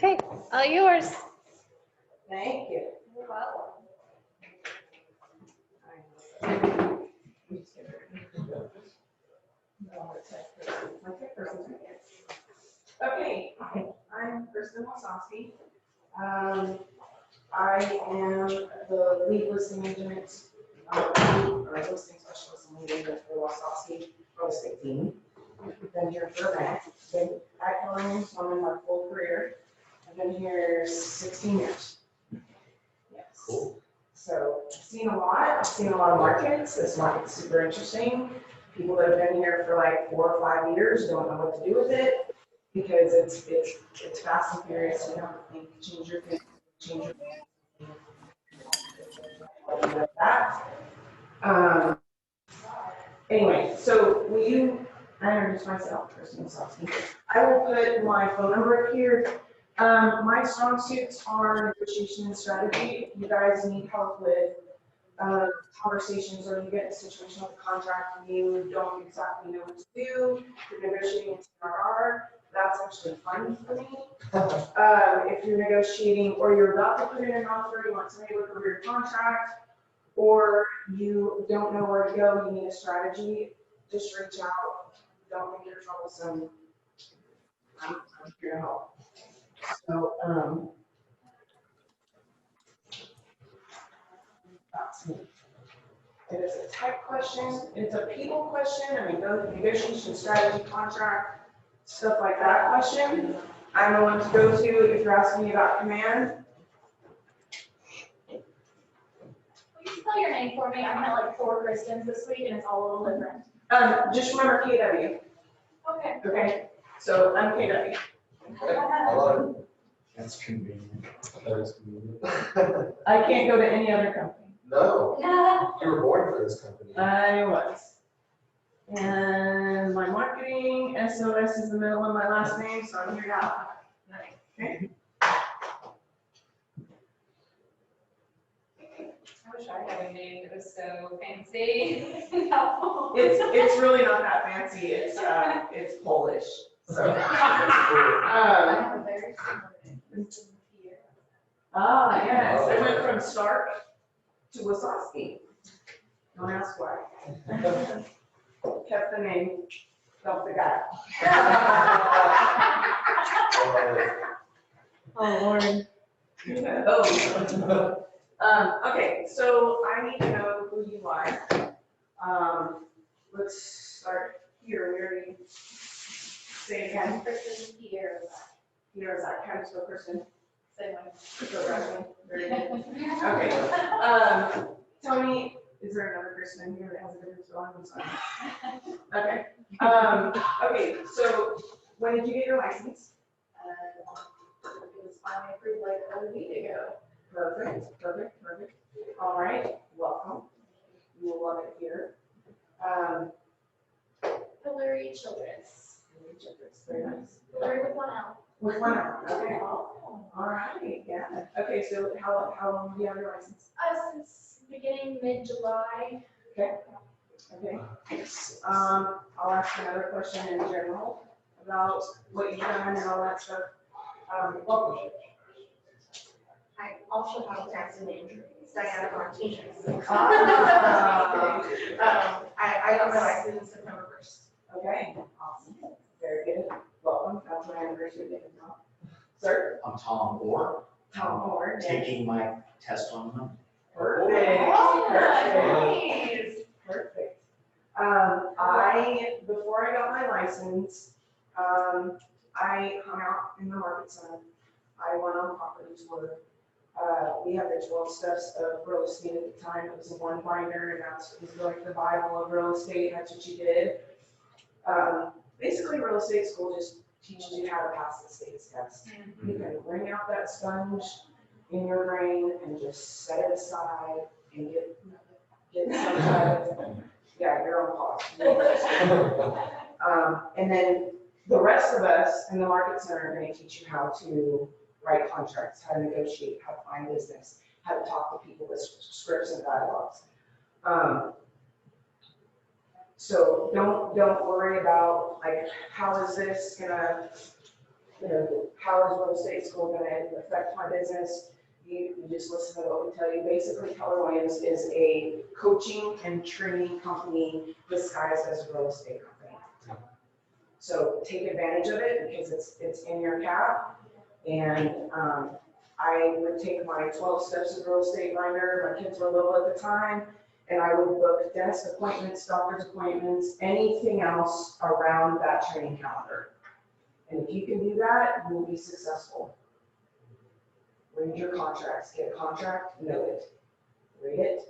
Okay, all yours. Thank you. You're welcome. Okay, I'm Kristen Wasowski. I am the lead listing agent, or listing specialist and lead agent for the Wasowski real estate team. Been here for a minute, been at Keller Williams in my full career. I've been here 16 years. Yes. Cool. So I've seen a lot. I've seen a lot of markets. This market's super interesting. People that have been here for like 4 or 5 years don't know what to do with it because it's fast and furious. You have to think, change your thing, change your like that. Anyway, so I introduce myself, Kristen Wasowski. I will put my phone number up here. My strong suits are negotiation and strategy. You guys need help with conversations, or you get in a situation with a contract and you don't exactly know what to do, you're negotiating a TRR, that's actually fun for me. If you're negotiating, or you're about to put in an offer, you want somebody to look over your contract, or you don't know where to go, you need a strategy, just reach out. Don't think you're troublesome. I'm here to help. So, that's me. It is a tech question, it's a people question, I mean, negotiation, strategy, contract, stuff like that question. I'm the one to go to if you're asking me about command. Will you spell your name for me? I met like 4 Kristens this week and it's all a little different. Just remember KW, Okay. okay? So I'm KW. I love it. That's convenient. That is convenient. I can't go to any other company. No, Yeah. you were born for this company. I was. And my marketing, SOS is the middle of my last name, so I'm here now. Okay? I wish I had a name that was so fancy. No. It's really not that fancy, it's Polish, so. I have a very similar name. Yes, I went from Stark to Wasowski. Don't ask why. Kept the name, felt the guy. Oh, Lord. Okay, so I need to know who you are. Let's start here. We already say it again. Kristen Pierre. Here is that kind of still person. Same way. So that's very good. Okay. Tell me, is there another person in here that has a different spelling? I'm sorry. Okay. Okay, so when did you get your license? It was finally approved like a week ago. Perfect. All right, welcome. You will love it here. Hillary Childress. Very nice. Hillary with 1 L. With 1 hour, okay. All right, yeah. Okay, so how long do you have your license? Since beginning mid-July. Okay. I'll ask another question in general about what you've done and all that stuff. I also have a tax and injury. Diana Martinez. I got my license September 1st. Okay, awesome. Very good. Welcome. That's my anniversary day now. Sir? I'm Tom Orr, Tom Howard. taking my test on Monday. Perfect. Nice. Perfect. Before I got my license, I hung out in the market center. I went on property tour. We had the 12 steps of real estate at the time. It was a 1 binder, and it was like the Bible of real estate. That's what you did. Basically, real estate school just teaches you how to pass the state's test. You can bring out that sponge in your brain and just set it aside and get some kind of, yeah, you're on pause. And then the rest of us in the market center are going to teach you how to write contracts, how to negotiate, how to find business, how to talk to people with scripts and dialogues. So don't worry about like, how is this gonna you know, how is real estate school gonna affect my business? You just listen to what we tell you. Basically, Keller Williams is a coaching and training company disguised as a real estate company. So take advantage of it because it's in your cap. And I would take my 12 steps of real estate binder. My kids were little at the time. And I would book dentist appointments, doctor's appointments, anything else around that training calendar. And if you can do that, you will be successful. Read your contracts, get a contract, know it. Read it,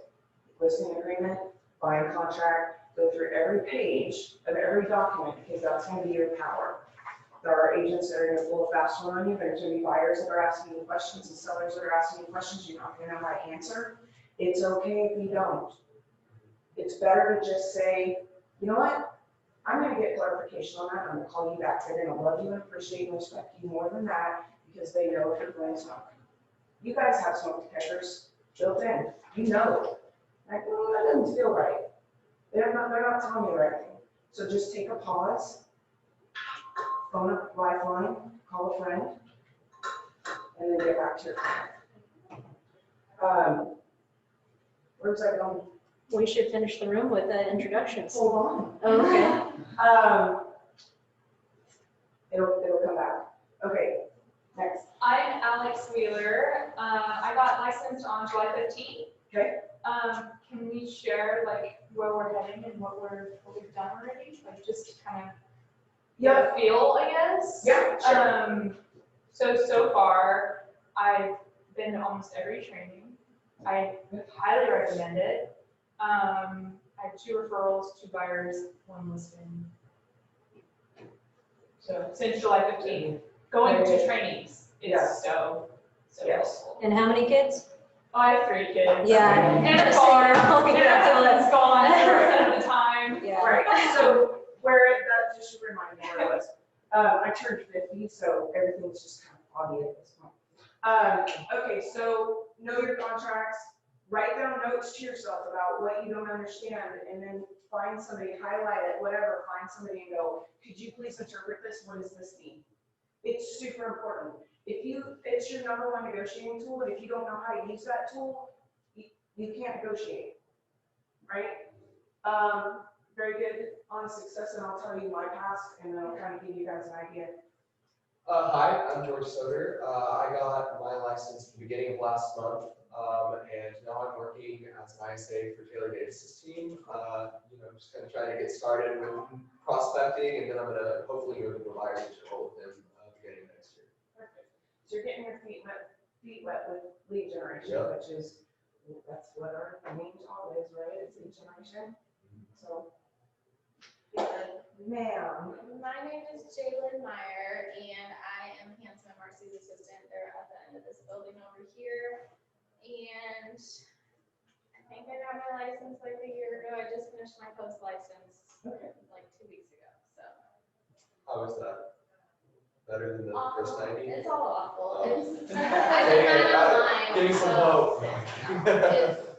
listing agreement, buying contract, go through every page of every document because that's gonna be your power. There are agents that are gonna pull a fast one on you, there's gonna be buyers that are asking you questions and sellers that are asking you questions you're not gonna know how to answer. It's okay if you don't. It's better to just say, you know what? I'm gonna get clarification on that, I'm gonna call you back. They're gonna love you and appreciate and respect you more than that because they know if you're going to smoke. You guys have smoke detectors built in, you know. Like, well, that doesn't feel right. They're not telling you everything. So just take a pause, phone a lifeline, call a friend, and then get back to your client. Where's that going? We should finish the room with the introductions. Hold on. Oh, okay. It'll come back. Okay, next. I'm Alex Wheeler. I got licensed on July 15th. Okay. Can we share like where we're heading and what we've done already? Like just to kind of get a feel, I guess. Yeah, sure. So far, I've been to almost every training. I highly recommend it. I have 2 referrals, 2 buyers, 1 listing. So since July 15th, going to trainings is so Yes. helpful. And how many kids? I have 3 kids. Yeah. And a car, Yeah. that's gone at the time. Yeah. Right, so that just remind me where I was. I turned 50, so everything's just kind of foggy at this point. Okay, so know your contracts, write down notes to yourself about what you don't understand, and then find somebody, highlight it, whatever, find somebody and go, could you please interpret this? What does this mean? It's super important. It's your #1 negotiating tool, and if you don't know how to use that tool, you can't negotiate, right? Very good on success, and I'll tell you my past, and then I'll kind of give you guys an idea. Hi, I'm George Soder. I got my license at the beginning of last month, and now I'm working as an ISA for Taylor Davis's team. Just gonna try to get started with prospecting, and then I'm gonna hopefully move into a buyer's agent role with him beginning of next year. Perfect. So you're getting your feet wet with lead generation, Yeah. which is, that's what our main job is, right? It's lead generation. So, ma'am. My name is Jalen Meyer, and I am Hanson and Marcy's assistant. They're at the end of this building over here. And I think I got my license like a year ago. I just finished my post license like 2 weeks ago, so. How is that? Better than the first 90? It's all awful. Oh. It's, I did that online. Give me some so hope.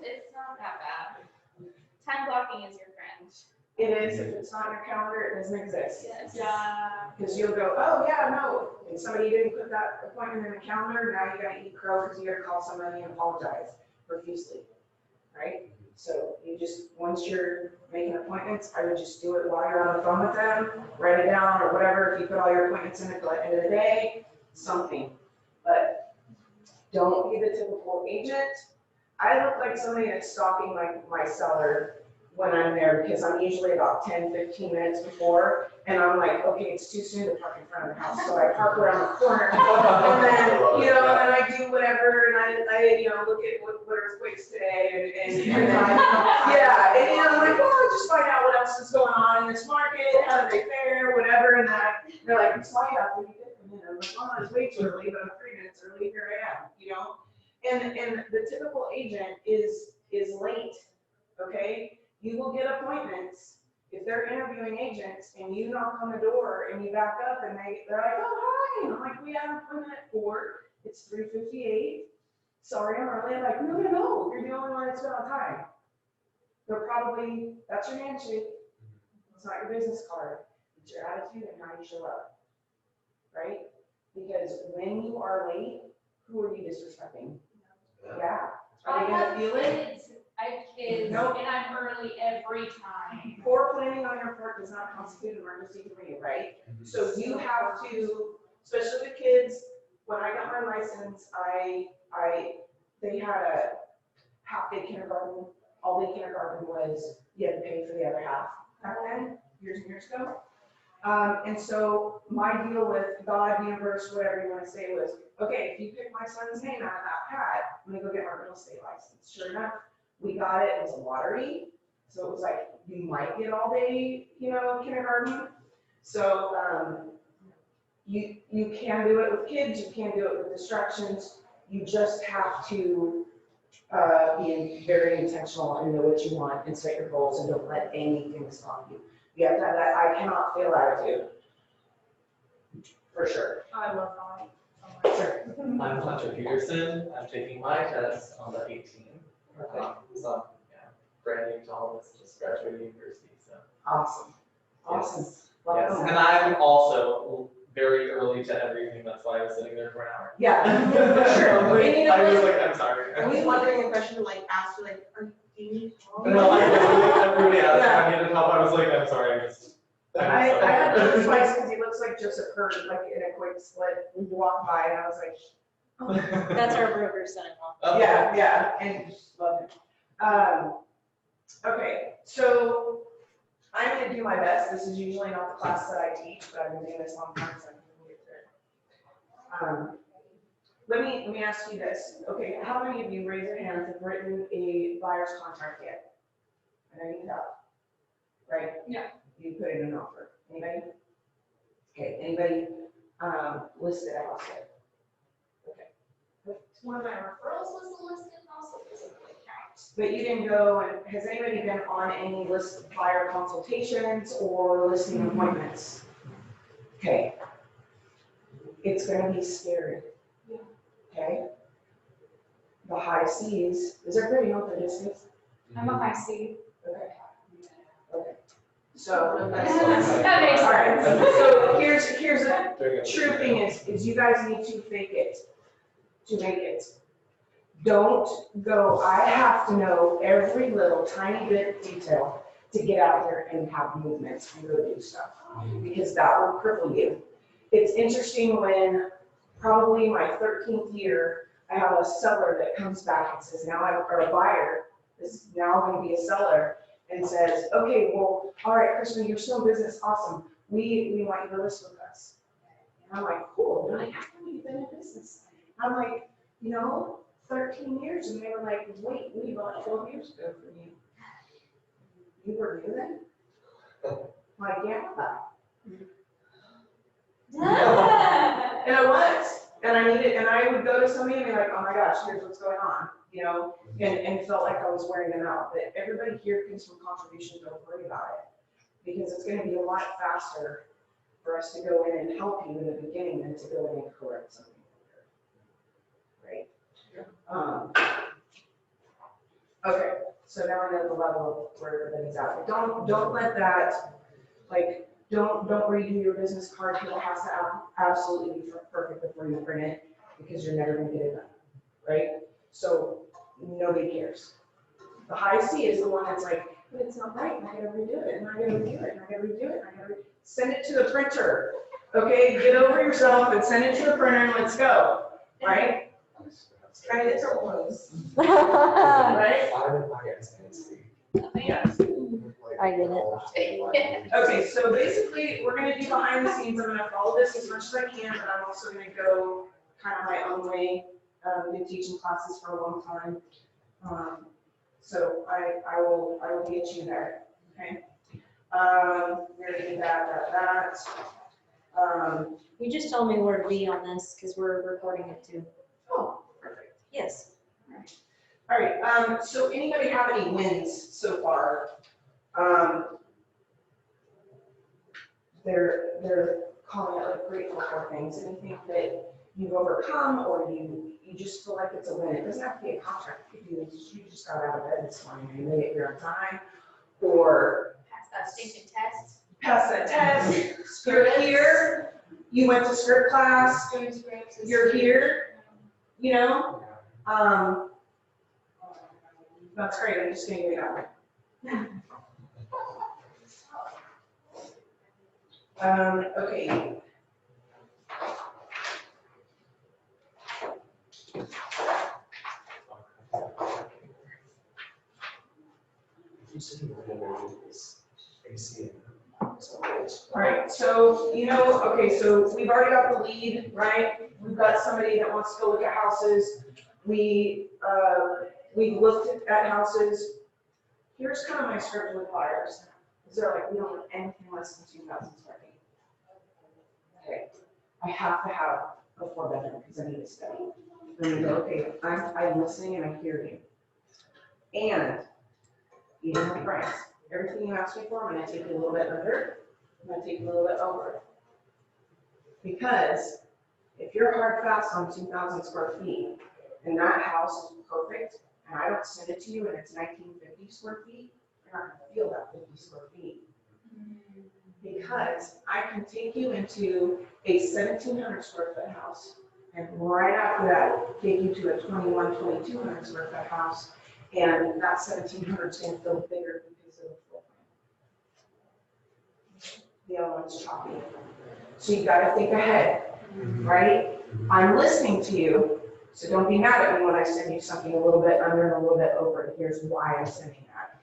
It's not that bad. Time blocking is your friend. It is, if it's not on your calendar, it doesn't exist. Yes. Yeah. Because you'll go, oh, yeah, no, and somebody didn't put that appointment in the calendar, now you gotta eat crow because you gotta call somebody and apologize profusely, right? So you just, once you're making appointments, I would just do it while you're on the phone with them, write it down or whatever, if you put all your appointments in at the end of the day, something. But don't be the typical agent. I look like somebody that's stalking my seller when I'm there because I'm usually about 10, 15 minutes before. And I'm like, okay, it's too soon to park in front of the house. So I park around the corner and then, and I do whatever and I look at what earthquakes today and yeah. And I'm like, well, just find out what else is going on in this market, how do they fare, whatever. And they're like, it's light out, what do you think? And I'm like, oh, it's way too early, but I'm 3 minutes early, here I am, And the typical agent is late, okay? You will get appointments if they're interviewing agents and you knock on the door and you back up and they're like, oh, hi. And I'm like, we have an appointment at 4. It's 3:58. Sorry, I'm early. I'm like, no, you're the only one that's been on time. They're probably, that's your handshake. It's not your business card. It's your attitude and how you show up, right? Because when you are late, who are you disrespecting? Yeah. I Are they gonna have feel it? kids, I have kids, Nope. and I'm early every time. Poor planning on your part does not constitute an emergency for you, right? So you have to, especially with kids, when I got my license, they had a half-day kindergarten. All-day kindergarten was, you had to pay for the other half back then, years and years ago. And so my deal with God, universe, whatever you want to say was, okay, if you pick my son's name out of that hat, I'm gonna go get my real estate license. Sure enough, we got it, it was a lottery. So it was like, you might get all-day, kindergarten. So, you can do it with kids, you can do it with distractions. You just have to, be very intentional and know what you want and set your goals and don't let anything stop you. You have to have that I cannot fail attitude. For sure. I love that. Sure. I'm Hunter Peterson. I'm taking my test on the 18th. So, yeah, brand new to all this, just graduated university, so. Awesome. Awesome. Yes, Welcome. and I'm also very early to everything, that's why I was sitting there for an hour. Yeah, for sure. I And you know was what? like, I'm sorry. I was wondering a question to like ask you, like, do you need help? No, everybody asked if I needed help, I was like, I'm sorry, I'm I had sorry. to twice because he looks like Joseph Hurd, like in a quick split, we walked by and I was like, That's our broker son-in-law. yeah, and just love him. Okay, so I'm gonna do my best. This is usually not the class that I teach, but I've been doing this a long time, so I can get through it. Let me ask you this. Okay, how many of you, raise your hands, have written a buyer's contract yet? I know you have, right? Yeah. You put in an offer. Anybody? Okay, anybody, listed a house yet? Okay. One of my referrals was the listed house, so it doesn't really count. But you didn't go, and has anybody been on any list buyer consultations or listing appointments? Okay. It's gonna be scary. Okay? The high seas, does everybody know what that is? I'm a high C. Okay. Okay. So, That makes all right, sense. so here's the true thing is you guys need to fake it to make it. Don't go, I have to know every little tiny bit of detail to get out there and have movements and go do stuff, because that will cripple you. It's interesting when probably my 13th year, I have a seller that comes back and says, or a buyer is now going to be a seller and says, okay, well, all right, Kristen, you're still in business, awesome. We want you to list with us. And I'm like, cool, they're like, how long have you been in business? I'm like, 13 years, and they were like, wait, we bought 12 years ago from you. You were new then? I'm like, yeah. And I was, and I needed, and I would go to somebody and be like, oh my gosh, here's what's going on, and felt like I was wearing them out. But everybody here gives some contribution, don't worry about it. Because it's gonna be a lot faster for us to go in and help you in the beginning than to go in and correct something. Right? Okay, so now I know the level of where everybody's at. But don't let that, like, don't redo your business card. It has to absolutely be perfect before you print it, because you're never gonna get it done, right? So nobody cares. The high C is the one that's like, but it's not right, and I gotta redo it, and I gotta redo it, and I gotta redo it, and I gotta send it to the printer. Okay, get over yourself and send it to the printer and let's go, right? Try different ones, right? Yes. I get Okay, so basically, we're gonna do behind the scenes. I'm gonna follow this as much as I can, but I'm also gonna go kind of my own way. Been teaching classes for a long time. So I will get you there, okay? We're gonna do that. You just told me where to be on this, because we're recording it too. Oh, perfect. Yes. All right, so anybody have any wins so far? They're calling it like grateful for things, anything that you've overcome or you just feel like it's a win. It doesn't have to be a contract. You just got out of bed this morning and you made it here on time, or Pass that stinking test. pass that test, you're here, you went to script class, Doing scripts. you're here, you know? That's great, I'm just gonna give you that one. Okay. You said you were gonna do this AC. All right, so, you know, okay, so we've already got the lead, right? We've got somebody that wants to go look at houses. We've looked at houses. Here's kind of my script with buyers. Is they're like, we don't want anything less than 2,000 square feet. Okay, I have to have a 4-bedroom because I need to study. And they go, okay, I'm listening and I hear you. And even the price, everything you ask me for, I'm gonna take you a little bit under, I'm gonna take you a little bit over. Because if you're hard fast on 2,000 square feet and that house is perfect, and I don't send it to you and it's 1950 square feet, you're not gonna feel that 50 square feet. Because I can take you into a 1,700 square foot house, and right after that, take you to a 2,200 square foot house, and that 1,700 is gonna feel bigger because of the floor plan. The other one's choppy. So you gotta think ahead, right? I'm listening to you, so don't be mad at me when I send you something a little bit under and a little bit over, and here's why I'm sending that.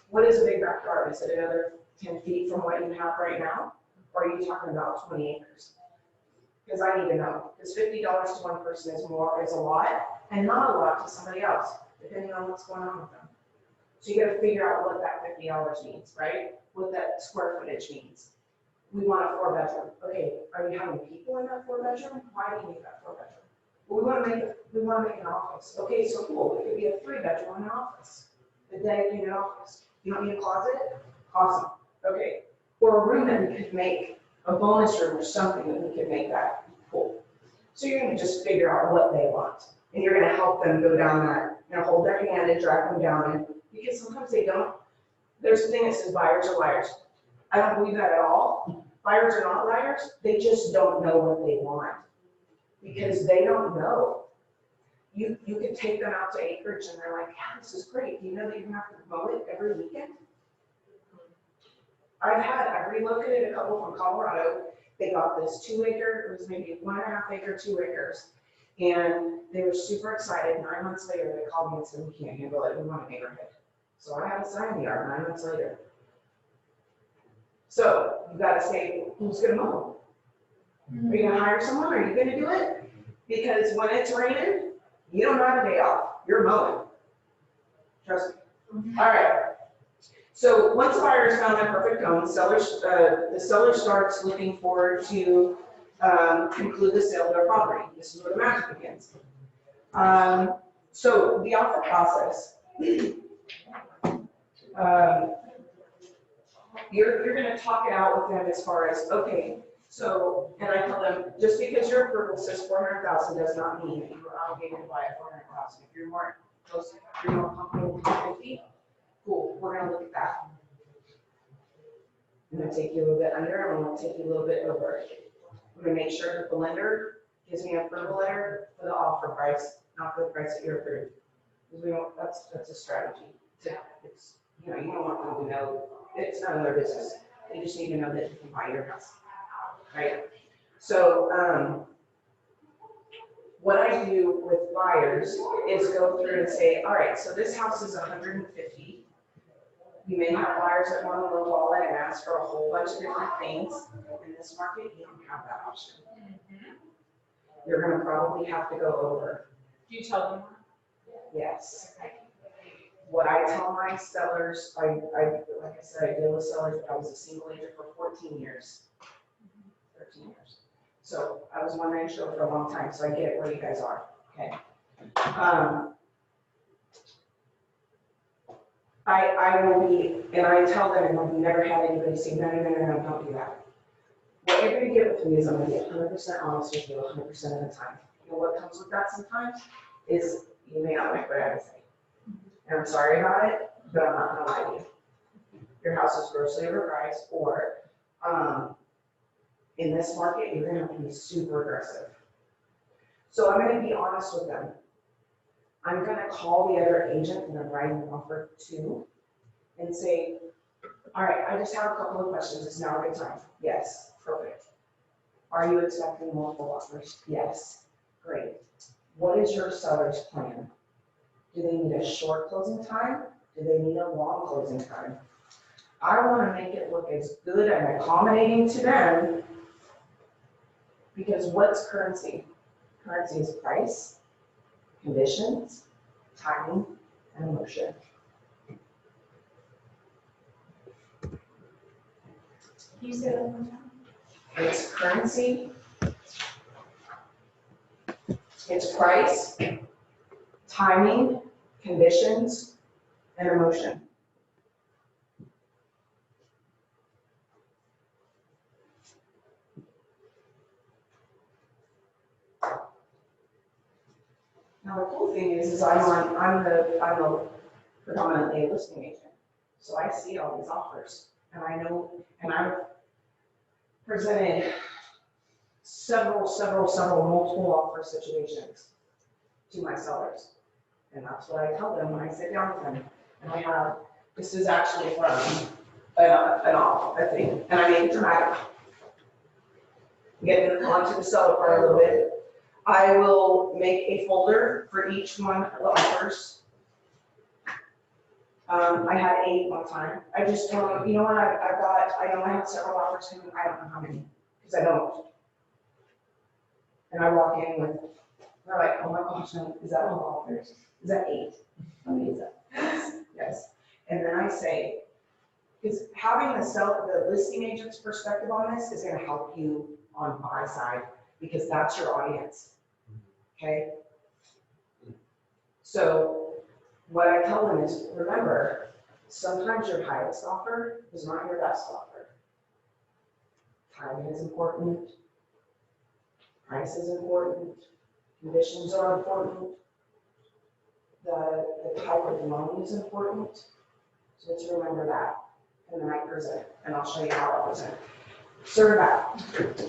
What is a big backyard? Is it another 10 feet from what you have right now? Or are you talking about 20 acres? Because I need to know, because $50 to one person is a lot, and not a lot to somebody else, depending on what's going on with them. So you gotta figure out what that $50 means, right? What that square footage means. We want a 4-bedroom. Okay, are you having people in that 4-bedroom? Why do you need that 4-bedroom? Well, we wanna make an office. Okay, so cool, it could be a 3-bedroom and an office. A dedicated office. You don't need a closet? Awesome. Okay, or a room that we could make, a bonus room or something that we could make that cool. So you're gonna just figure out what they want, and you're gonna help them go down that, hold their hand and drag them down it, because sometimes they don't. There's a thing that says buyers are liars. I don't believe that at all. Buyers are not liars, they just don't know what they want, because they don't know. You could take them out to acreage and they're like, yeah, this is great. Do you know that you're gonna have to mow it every weekend? I've relocated a couple from Colorado. They got this 2-acre, it was maybe 1.5 acre, 2 acres. And they were super excited. 9 months later, they called me and said, we can't handle it, we want a neighborhood. So I had to sign the yard 9 months later. So you gotta say, who's gonna mow? Are you gonna hire someone? Are you gonna do it? Because when it's raining, you don't have a day off, you're mowing. Trust me. All right. So once the buyer has found that perfect home, the seller starts looking forward to conclude the sale of their property. This is where the magic begins. So the offer process, you're going to talk it out with them as far as, okay, so, and I tell them, just because your approval says 400,000 does not mean that you are obligated to buy at 400,000. If you're more close, if you're more comfortable with 250, cool, we're gonna look at that. I'm gonna take you a little bit under, I'm gonna take you a little bit over. I'm gonna make sure that the lender gives me an approval letter for the offer price, not for the price that you're approved. Because we don't, that's a strategy. It's, you know, you don't want them to know, it's none of their business. They just need to know that you can buy your house, right? So, what I do with buyers is go through and say, all right, so this house is 150. You may have buyers that want to lowball it and ask for a whole bunch of different things. In this market, you don't have that option. You're gonna probably have to go over. Do you tell them? Yes. What I tell my sellers, like I said, I deal with sellers, but I was a single agent for 14 years. 13 years. So I was one man show for a long time, so I get where you guys are, okay? I will be, and I tell them, and I've never had anybody say, no, don't do that. What you're gonna get with me is I'm gonna be 100% honest with you 100% of the time. You know what comes with that sometimes is you may not like what I have to say. And I'm sorry about it, but I'm not gonna lie to you. Your house is grossly overpriced, or in this market, you're gonna have to be super aggressive. So I'm gonna be honest with them. I'm gonna call the other agent that I'm writing an offer to and say, all right, I just have a couple of questions. Is now a good time? Yes, perfect. Are you expecting multiple offers? Yes, great. What is your seller's plan? Do they need a short closing time? Do they need a long closing time? I wanna make it look as good and accommodating to them, because what's currency? Currency is price, conditions, timing, and emotion. You say that one time? It's currency, it's price, timing, conditions, and emotion. Now, the cool thing is I'm the predominantly a listing agent. So I see all these offers and I know, and I've presented several multiple offer situations to my sellers. And that's what I tell them when I sit down with them. And I have, this is actually from a thing, and I make it dramatic. Getting onto the seller part a little bit. I will make a folder for each one of the offers. I had 8 one time. I just don't, you know what, I know I have several offers coming, I don't know how many, because I don't. And I walk in with, they're like, oh my gosh, no, is that all offers? Is that 8? How many is that? Yes. And then I say, because having the listing agent's perspective on this is gonna help you on my side, because that's your audience, okay? So what I tell them is, remember, sometimes your highest offer is not your best offer. Timing is important, price is important, conditions are important, the type of loan is important, so let's remember that. And then I present, and I'll show you how I present. Sir, back.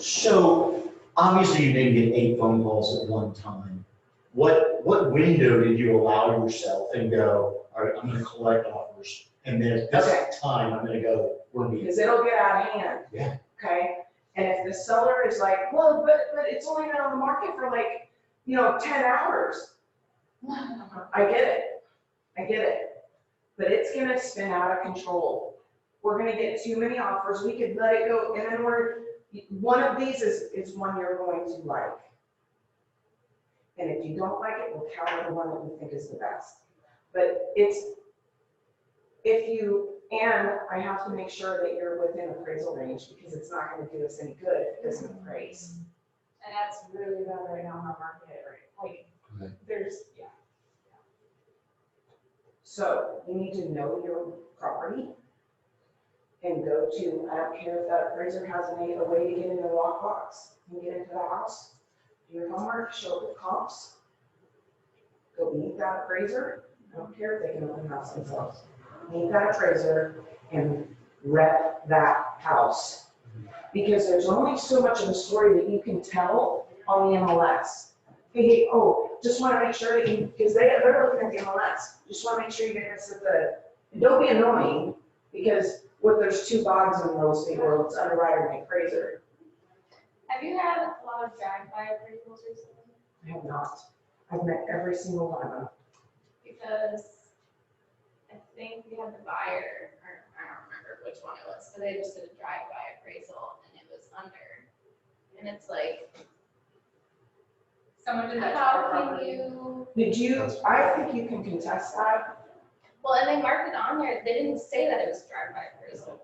So obviously you didn't get 8 phone calls at one time. What window did you allow yourself and go, all right, I'm gonna collect offers, and then at this time, I'm gonna go, we're meeting? Because it'll get out of hand. Yeah. Okay, and if the seller is like, well, but it's only been on the market for 10 hours. I get it, but it's gonna spin out of control. We're gonna get too many offers, we could let it go, and then one of these is one you're going to like. And if you don't like it, we'll counter the one that we think is the best. But and I have to make sure that you're within appraisal range, because it's not gonna do us any good if it doesn't appraise. And that's really bad right now in our market, right? Like, there's, yeah. So you need to know your property and go to, I don't care if that appraiser has a way to get into the lockbox. You get into the house, do your homework, show up with comps, go meet that appraiser. I don't care if they can open the house themselves. Meet that appraiser and rep that house. Because there's only so much of a story that you can tell on the MLS. Hey, just want to make sure that because they're looking at the MLS, just want to make sure you guys and don't be annoying, because there's 2 gods in the real estate world, it's underwriter and appraiser. Have you had a lot of drive-by appraisals recently? I have not. I've met every single one of them. Because I think we had the buyer, or I don't remember which one it was, but they just did a drive-by appraisal and it was under. And it's like, Someone did that to our how can property. you, I think you can contest that. well, and they marked it on there, they didn't say that it was drive-by appraisal.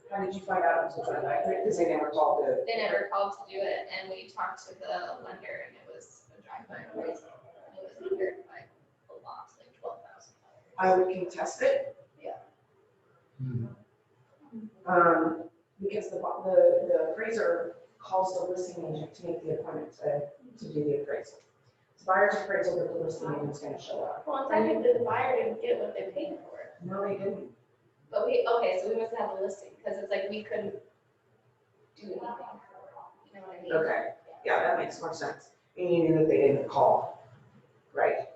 How did you find out it was a drive-by? Because they never called it. They never called to do it, and we talked to the lender, and it was a drive-by appraisal. And it was under by a lot, like $12,000. I would contest it. Yeah. Because the appraiser calls the listing agent to make the appointment to do the appraisal. It's buyer's appraisal, but the listing agent's gonna show up. Well, technically, the buyer didn't get what they paid for it. No, they didn't. But so we must have a listing, because it's like we couldn't, do anything. You know what I mean? Okay, yeah, that makes more sense. And you knew that they didn't call, right?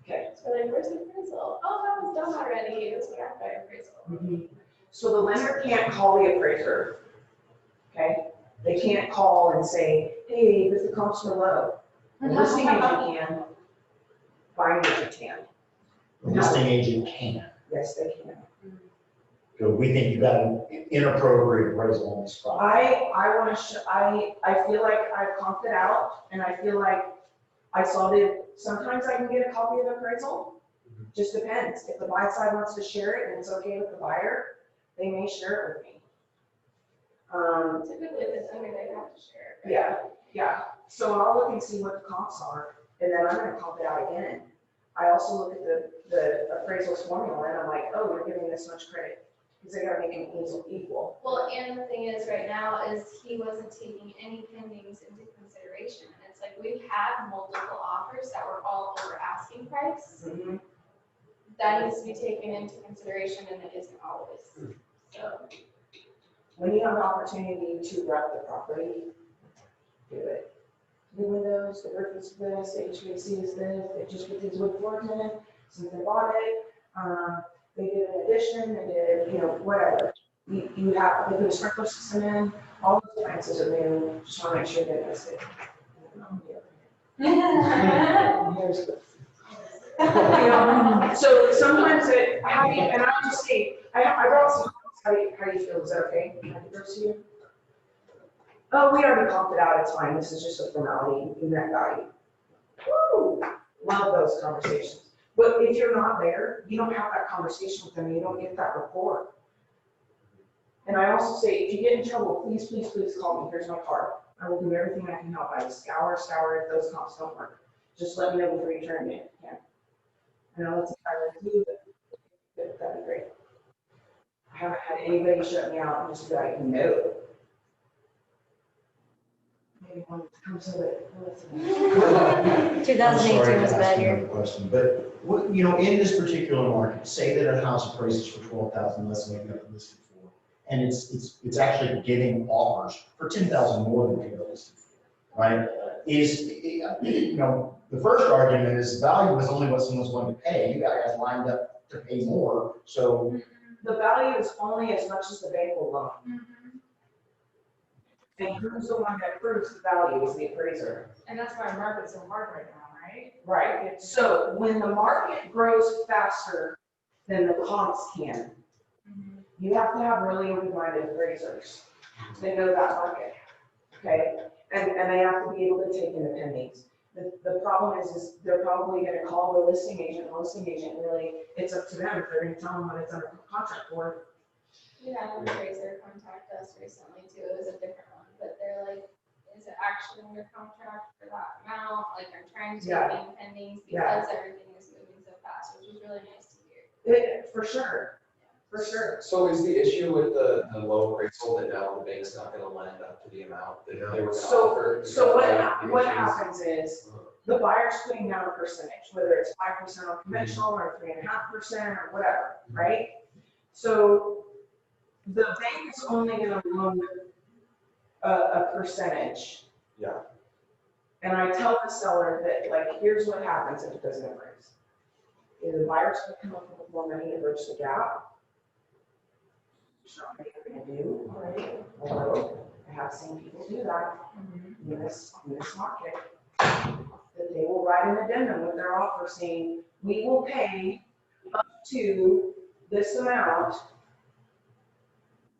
Okay. So like, where's the appraisal? Oh, that was done already. It was tracked by appraisal. So the lender can't call the appraiser, okay? They can't call and say, hey, the comps were low. The listing agent can, buying agent can. The listing agent can. Yes, they can. So we think you got an inappropriate appraisal on this property. I want to, I feel like I've comped it out, and I feel like I saw sometimes I can get a copy of the appraisal. Just depends. If the buy side wants to share it and it's okay with the buyer, they may share it with me. Typically, if it's under, they have to share. Right? Yeah. So I'll look and see what the comps are, and then I'm gonna comp it out again. I also look at the appraisals formula, and I'm like, oh, we're giving this much credit, because they gotta make them equal. Well, and the thing is, right now, is he wasn't taking any pendings into consideration. And it's like, we've had multiple offers that were all over asking price. That needs to be taken into consideration, and it isn't always. So, When you have an opportunity to wrap the property, do it. The windows, the roof is this, the HVAC is this, they just put these wood floors in, since they bought it, they did an addition, they did, whatever. You have, they put a sprinkler system in, all those appliances are new, just wanna make sure they miss it. Here's the- So sometimes and I'll just say, I brought some, how do you feel, is that okay? Can I give those to you? Oh, we already comped it out, it's fine, this is just a formality, you net value. Woo, love those conversations. But if you're not there, you don't have that conversation with them, you don't get that rapport. And I also say, if you get in trouble, please call me, here's my card. I will do everything I can help, I will scour if those comps don't work. Just let me know before you turn it in. I know that's entirely you, but that'd be great. I haven't had anybody shut me out and just be like, no. Maybe one comes to it. 2018 I'm sorry to was ask bad another year. question, but in this particular market, say that a house appraises for 12,000 less than we got listed for, and it's actually getting offers for 10,000 more than we got listed for, right? The first argument is value is only what someone's willing to pay. You guys lined up to pay more, so. The value is only as much as the bank will loan. And who's the one that proves the value is the appraiser. And that's why market's so hard right now, right? Right. So when the market grows faster than the comps can, you have to have really open-minded appraisers. They know that market, okay? And they have to be able to take in the pendings. The problem is they're probably gonna call the listing agent, really, it's up to them if they're gonna tell them what it's under contract for. we had an appraiser contact us recently too. It was a different one, but they're like, is it actually under contract for that amount? Like, I'm trying to Yeah. take in pendings Yeah. because everything is moving so fast, which is really nice to hear. For sure. So is the issue with the low appraisal that now the bank's not gonna lend up to the amount that they were gonna offer? So what happens is, the buyer's putting down a percentage, whether it's 5% on conventional or 3.5% or whatever, right? So the bank is only gonna loan a percentage. Yeah. And I tell the seller that, like, here's what happens if it doesn't appraise. Either the buyer's gonna come up with more money to bridge the gap. Which not many are gonna do, right? Although I have seen people do that in this market. That they will write an addendum with their offer saying, we will pay up to this amount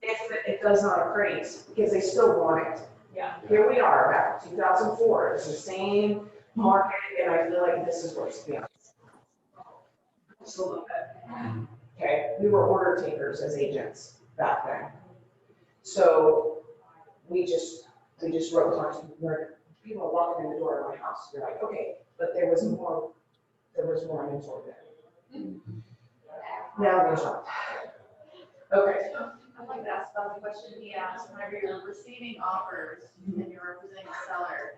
if it does not appraise, because they still want it. Yeah. Here we are, back in 2004, it's the same market, and I feel like this is worse, to be honest. Just a little bit. Okay, we were order takers as agents back then. So we just wrote contracts, people are walking in the door of my house, you're like, okay, but there was more inventory there. Now there's not. Okay. I'd like to ask about the question he asked, whenever you're receiving offers and you're representing the seller,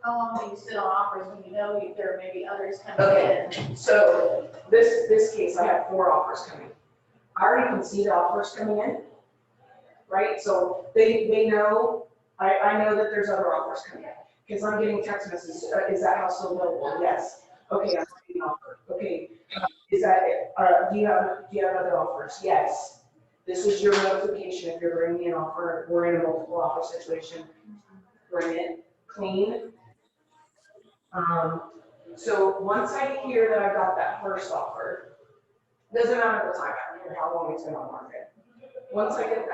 how long do you sit on offers when you know there may be others coming in? Okay, so this case, I have 4 offers coming. I already can see the offers coming in, right? So they know, I know that there's other offers coming, because I'm getting text messages, is that house still available? Yes. Okay, I'm getting an offer. Okay, is that, do you have other offers? Yes. This is your notification if you're bringing an offer, we're in a multiple offer situation. Bring it clean. So once I hear that I got that first offer, doesn't matter the time, I don't care how long it's been on market. Once I get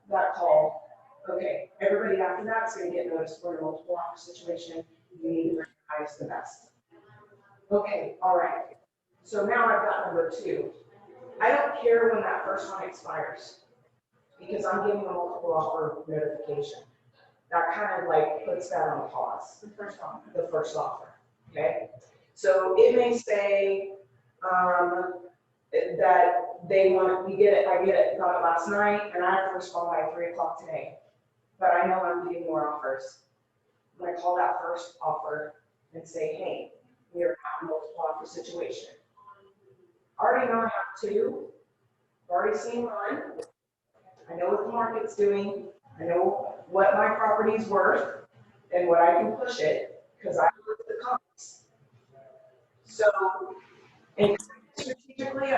that call, okay, everybody after that's gonna get noticed for a multiple offer situation, you need to bring the highest and best. Okay, all right. So now I've got number 2. I don't care when that first one expires, because I'm getting a multiple offer notification. That kind of like puts that on pause. The first offer, okay? So it may say, that they want, I got it last night, and I have to respond by 3 o'clock today. But I know I'm getting more offers. I'm gonna call that first offer and say, hey, we are at a multiple offer situation. I already know I have 2, I've already seen 1. I know what the market's doing, I know what my property's worth, and what I can push it, because I look at the comps. So, and strategically,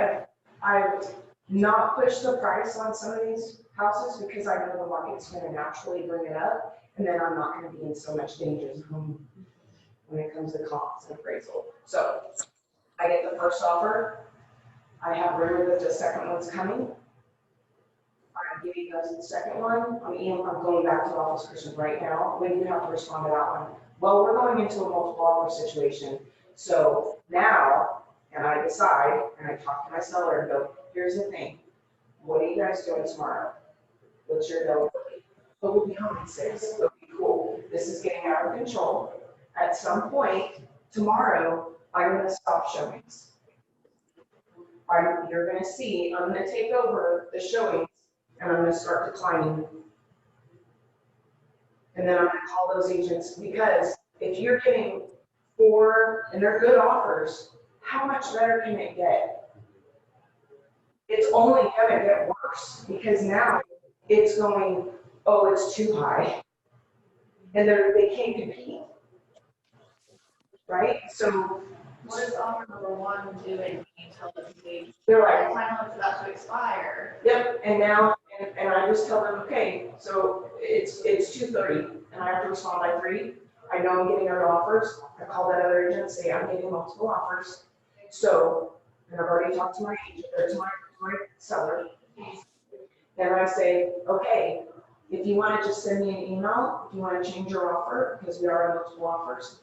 I've not pushed the price on some of these houses because I know the market's gonna naturally bring it up, and then I'm not gonna be in so much danger zone when it comes to comps and appraisal. So, I get the first offer, I have rumor that the second one's coming. I'm giving you guys the second one, I'm going back to the office person right now, when do you have to respond to that one? Well, we're going into a multiple offer situation, so now, and I decide, and I talk to my seller and go, here's the thing, what are you guys doing tomorrow? What's your availability? But we'll be home at 6, okay, cool, this is getting out of control. At some point, tomorrow, I'm gonna stop showings. You're gonna see, I'm gonna take over the showings, and I'm gonna start declining. And then I'm gonna call those agents, because if you're getting 4, and they're good offers, how much better can it get? It's only gonna get worse, because now it's going, oh, it's too high. And they can't compete. Right? So What is offer number 1 doing until they're the like, time limit's about to expire? yep, and now, and I just tell them, okay, so it's 2:30, and I have to respond by 3. I know I'm getting other offers. I call that other agent, say I'm getting multiple offers. So, and I've already talked to my agent, or to my seller. Then I say, okay, if you want to just send me an email, if you want to change your offer, because we are on multiple offers,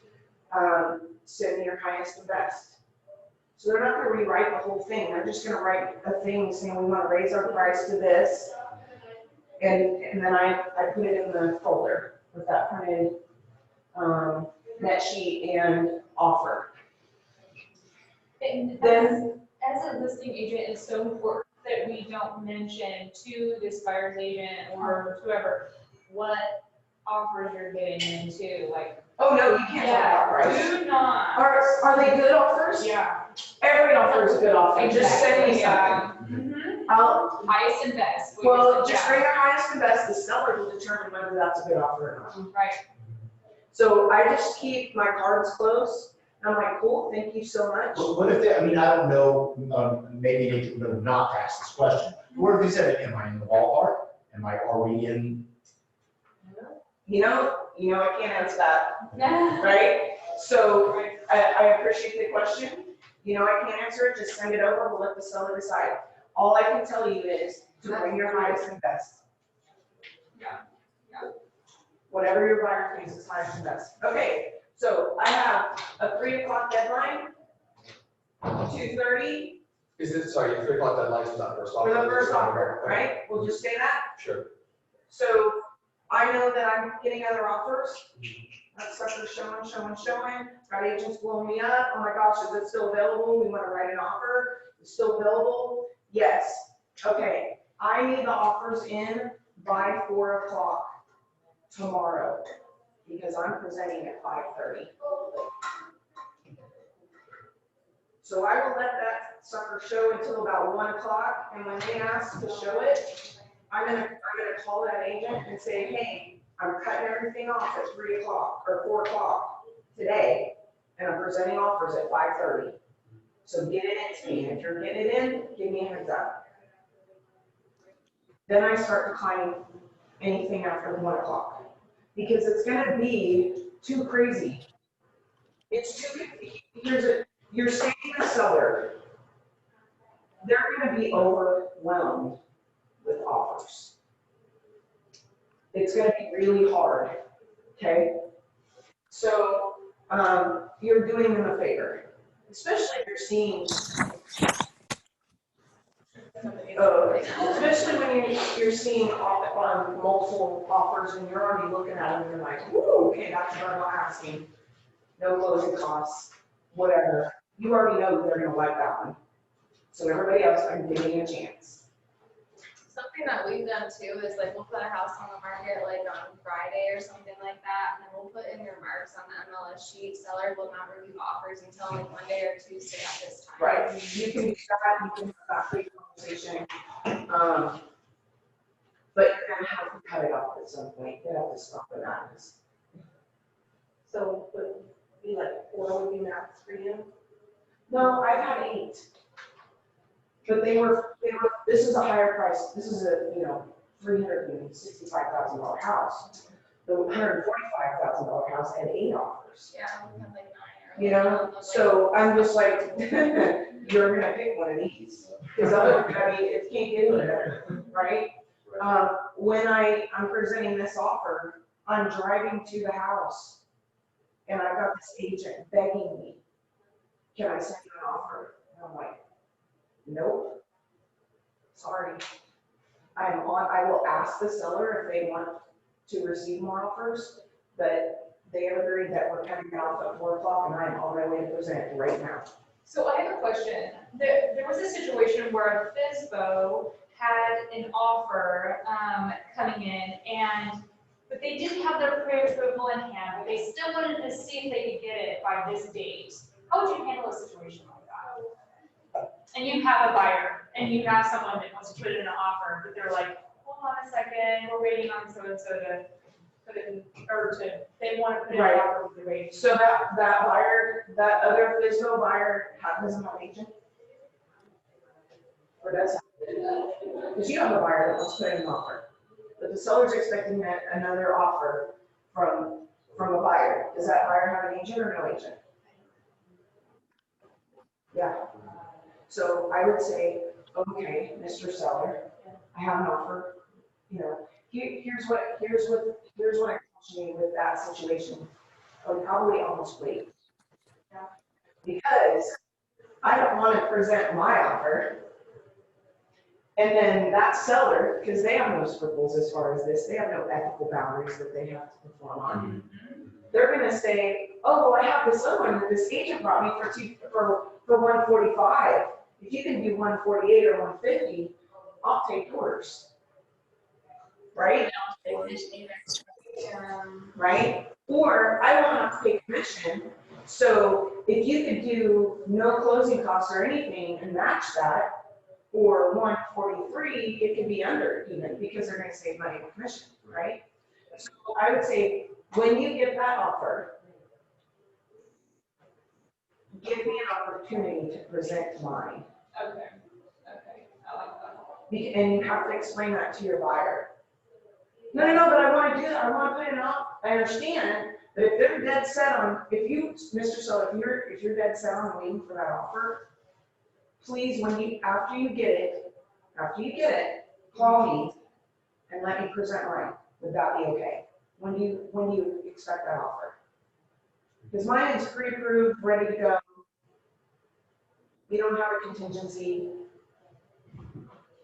send me your highest and best. So they're not going to rewrite the whole thing. They're just going to write a thing saying we want to raise our price to this. And then I put it in the folder with that printed net sheet and offer. And Then, as a listing agent, it's so important that we don't mention to this buyer's agent or whoever what offers you're getting into, like. oh no, you can't talk about price. Do not. Are they good offers? Yeah. Every offer is a good offer. Just send me Yeah. something. Mhm. Highest and best. Well, just bring the highest and best. The seller will determine whether that's a good offer or not. Right. So I just keep my cards close. I'm like, cool, thank you so much. But what if they, I mean, I don't know, maybe they should not ask this question. What if they said, am I in the ballpark? Are we in? You know, I can't answer that, right? So I appreciate the question. You know, I can't answer it, just send it over, we'll let the seller decide. All I can tell you is to bring your highest and best. Yeah. Whatever your buyer thinks is highest and best. Okay, so I have a 3 o'clock deadline, 2:30 Is it, sorry, your 3 o'clock deadline is that first for offer? the first offer, right? We'll just say that. Sure. So I know that I'm getting other offers. That sucker's showing. Got agents blowing me up. Oh my gosh, is it still available? We want to write an offer. It's still available? Yes. Okay. I need the offers in by 4 o'clock tomorrow because I'm presenting at 5:30. So I will let that sucker show until about 1 o'clock. And when they ask to show it, I'm gonna call that agent and say, hey, I'm cutting everything off at 3 o'clock or 4 o'clock today, and I'm presenting offers at 5:30. So get it in to me, and if you're getting it in, give me a heads up. Then I start declining anything after 1 o'clock, because it's gonna be too crazy. It's too, you're saying the seller, they're gonna be overwhelmed with offers. It's gonna be really hard, okay? So, you're doing them a favor, especially if you're seeing, especially when you're seeing multiple offers and you're already looking at them and you're like, whoo, okay, that's what I'm asking. No closing costs, whatever. You already know they're gonna like that one. So everybody else, I'm giving you a chance. Something that we've done too is like we'll put a house on the market like on Friday or something like that, and then we'll put in your marks on the MLS sheet. Seller will not review offers until like Monday or Tuesday at this time. Right, you can do that, you can have that big conversation. But you're gonna have to cut it off at some point, you have to stop the madness. So, would be like 4 would be max for you? No, I've had 8. But they were, this is a higher price, this is a, $365,000 house. The $145,000 house had 8 offers. Yeah, we have like 9 or. You know, so I'm just like, you're gonna pick one of these, because it can't get any better, right? When I'm presenting this offer, I'm driving to the house, and I've got this agent begging me, can I send you an offer? And I'm like, nope, sorry. I will ask the seller if they want to receive more offers, but they have agreed that we're cutting it off at 4 o'clock, and I'm on my way to present right now. So I have a question. There was a situation where FSBO had an offer coming in, but they didn't have their pre-approval in hand, but they still wanted to see if they could get it by this date. How would you handle a situation like that? And you have a buyer, and you have someone that wants to put in an offer, but they're like, hold on a second, we're waiting on so-and-so to put in, they want to put in an Right. offer with the rate. So that buyer, that other FSBO buyer doesn't have an agent? Or does? Because you have a buyer that wants to put in an offer, but the seller's expecting another offer from a buyer. Does that buyer have an agent or no agent? Yeah. So I would say, okay, Mr. Seller, I have an offer, here's what I caution you with that situation. I would probably almost wait. Because I don't want to present my offer. And then that seller, because they have no scruples as far as this, they have no ethical boundaries that they have to perform on. They're gonna say, oh, well, I have this other one that this agent brought me for 145. If you can do 148 or 150, I'll take yours. Right? Right? Or I won't have to pay commission. So if you could do no closing costs or anything and match that, or 143, it could be under even, because they're gonna save money on commission, right? So I would say, when you get that offer, give me an opportunity to present mine. Okay, I like that. And you have to explain that to your buyer. No, but I wanna do that, I wanna put it out, I understand, but if they're dead set on, Mr. Seller, if you're dead set on waiting for that offer, please, after you get it, call me and let me present mine. Would that be okay? When you expect that offer? Because mine is pre-approved, ready to go. We don't have a contingency.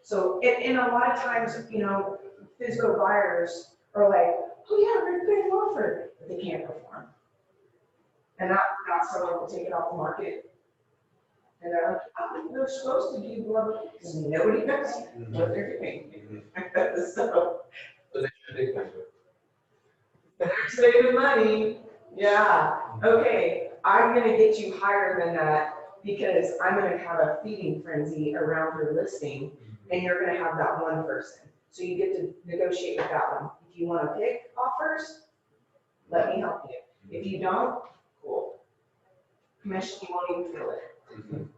So, and a lot of times, FSBO buyers are like, oh yeah, we're going to offer, but they can't perform. And that seller will take it off the market. And they're like, oh, they're supposed to do blah, blah, because nobody knows what they're doing. So, But they should take that. they're saving money. Yeah, okay, I'm gonna get you higher than that because I'm gonna have a feeding frenzy around your listing and you're gonna have that one person. So you get to negotiate with that one. If you wanna pick offers, let me help you. If you don't, cool. Commission, you won't even feel it. Mhm.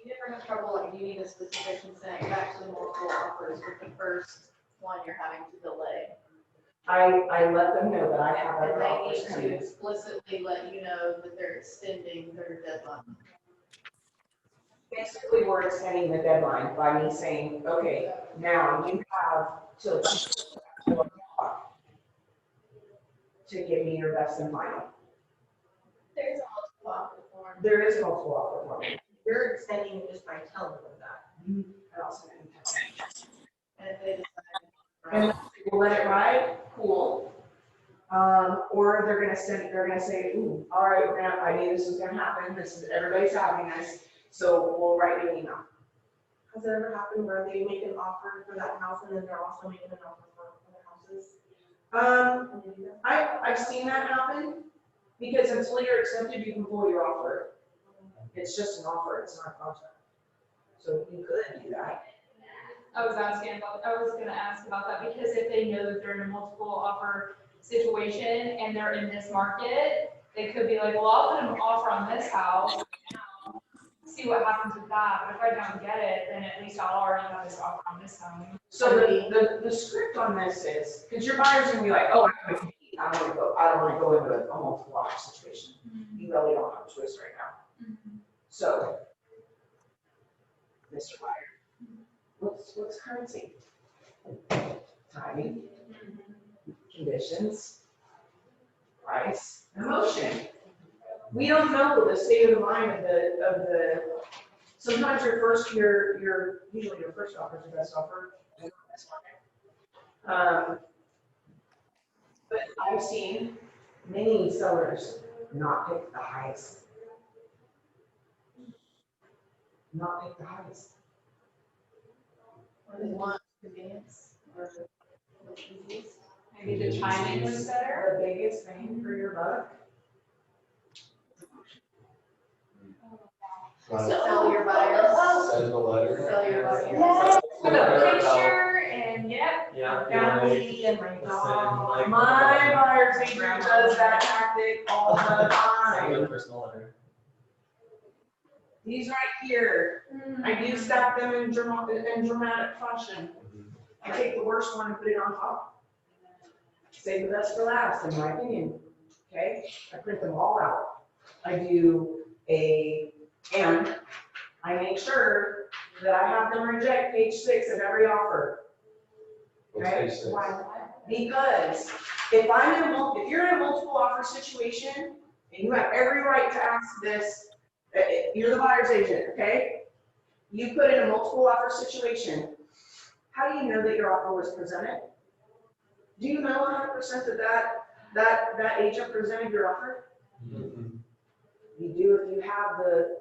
You never have trouble, like, you need a specific consent, you actually multiple offers with the first one you're having to delay. I let them know that I have And other they offers need to coming. explicitly let you know that they're extending their deadline. Basically, we're extending the deadline by me saying, okay, now you have till 4 o'clock to give me your best and final. There's a multiple offer form. There is multiple offer form. You're extending it just by telling them that. I also didn't tell them. And if they decide. And we'll let it ride, cool. Or they're gonna say, ooh, all right, I knew this was gonna happen, everybody's having this, so we'll write you an email. Has it ever happened where they make an offer for that house and then they're also making an offer for other houses? Um, And they do that? I've seen that happen, because until you're accepted, you can pull your offer. It's just an offer, it's not a contract. So you could do that. I was gonna ask about that, because if they know that they're in a multiple offer situation and they're in this market, they could be like, well, I'll put an offer on this house now, see what happens with that, but if I don't get it, then at least I'll already have this offer on this home. So the script on this is, because your buyer's gonna be like, oh, I don't wanna go into a multiple offer situation. You really don't have a choice right now. So, Mr. Buyer, what's currency? Timing, conditions, price, emotion. We don't know the state of the mind of the, sometimes usually your first offer is your best offer. But I've seen many sellers not pick the highest. Not pick the highest. Or they want convenience, or what's easiest. Maybe the timing was better. The biggest bang for your buck. Sell your buyers. Send a letter. Sell your buyers. Yes, with Yeah. a picture and yep. Yeah. Family and my Send, dog. like, My buyer's agent does that tactic all the Send time. a personal letter. These right here, I do stack them in dramatic fashion. I take the worst one and put it on top. Save the best for last, in my opinion. Okay, I print them all out. I do and I make sure that I have them reject page 6 of every offer. What's page 6? Because if you're in a multiple offer situation, and you have every right to ask this, you're the buyer's agent, okay? You put in a multiple offer situation, how do you know that your offer was presented? Do you know 100% that agent presented your offer? Mhm. You do if you have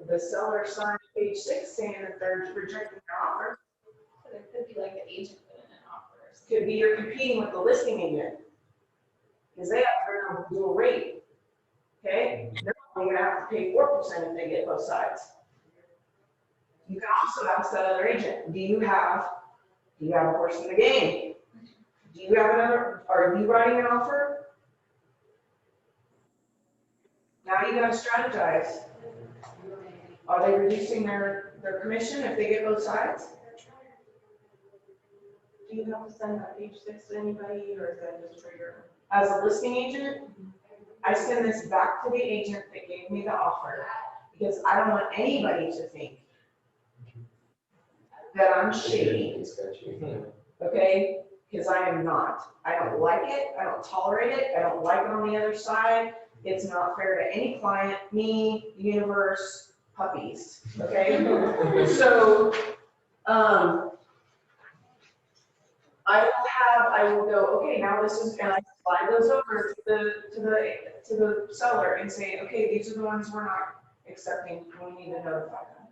the seller sign page 6 saying that they're rejecting your offer. So there could be like an agent put in an offer or something. Could be you're competing with the listing agent. Because they have their own dual rate. Okay? They're only gonna have to pay 4% if they get both sides. You can also ask that other agent, do you have a horse in the game? Are you writing an offer? Now you gotta strategize. Are they reducing their commission if they get both sides? Do you have to send that page 6 to anybody, or is that just for your? As a listing agent, I send this back to the agent that gave me the offer, because I don't want anybody to think that I'm shady, It's sketchy. okay? Because I am not. I don't like it, I don't tolerate it, I don't like it on the other side. It's not fair to any client, me, universe, puppies, okay? So, I will go, okay, now this is, and I slide those over to the seller and say, okay, these are the ones we're not accepting, we need to notify them.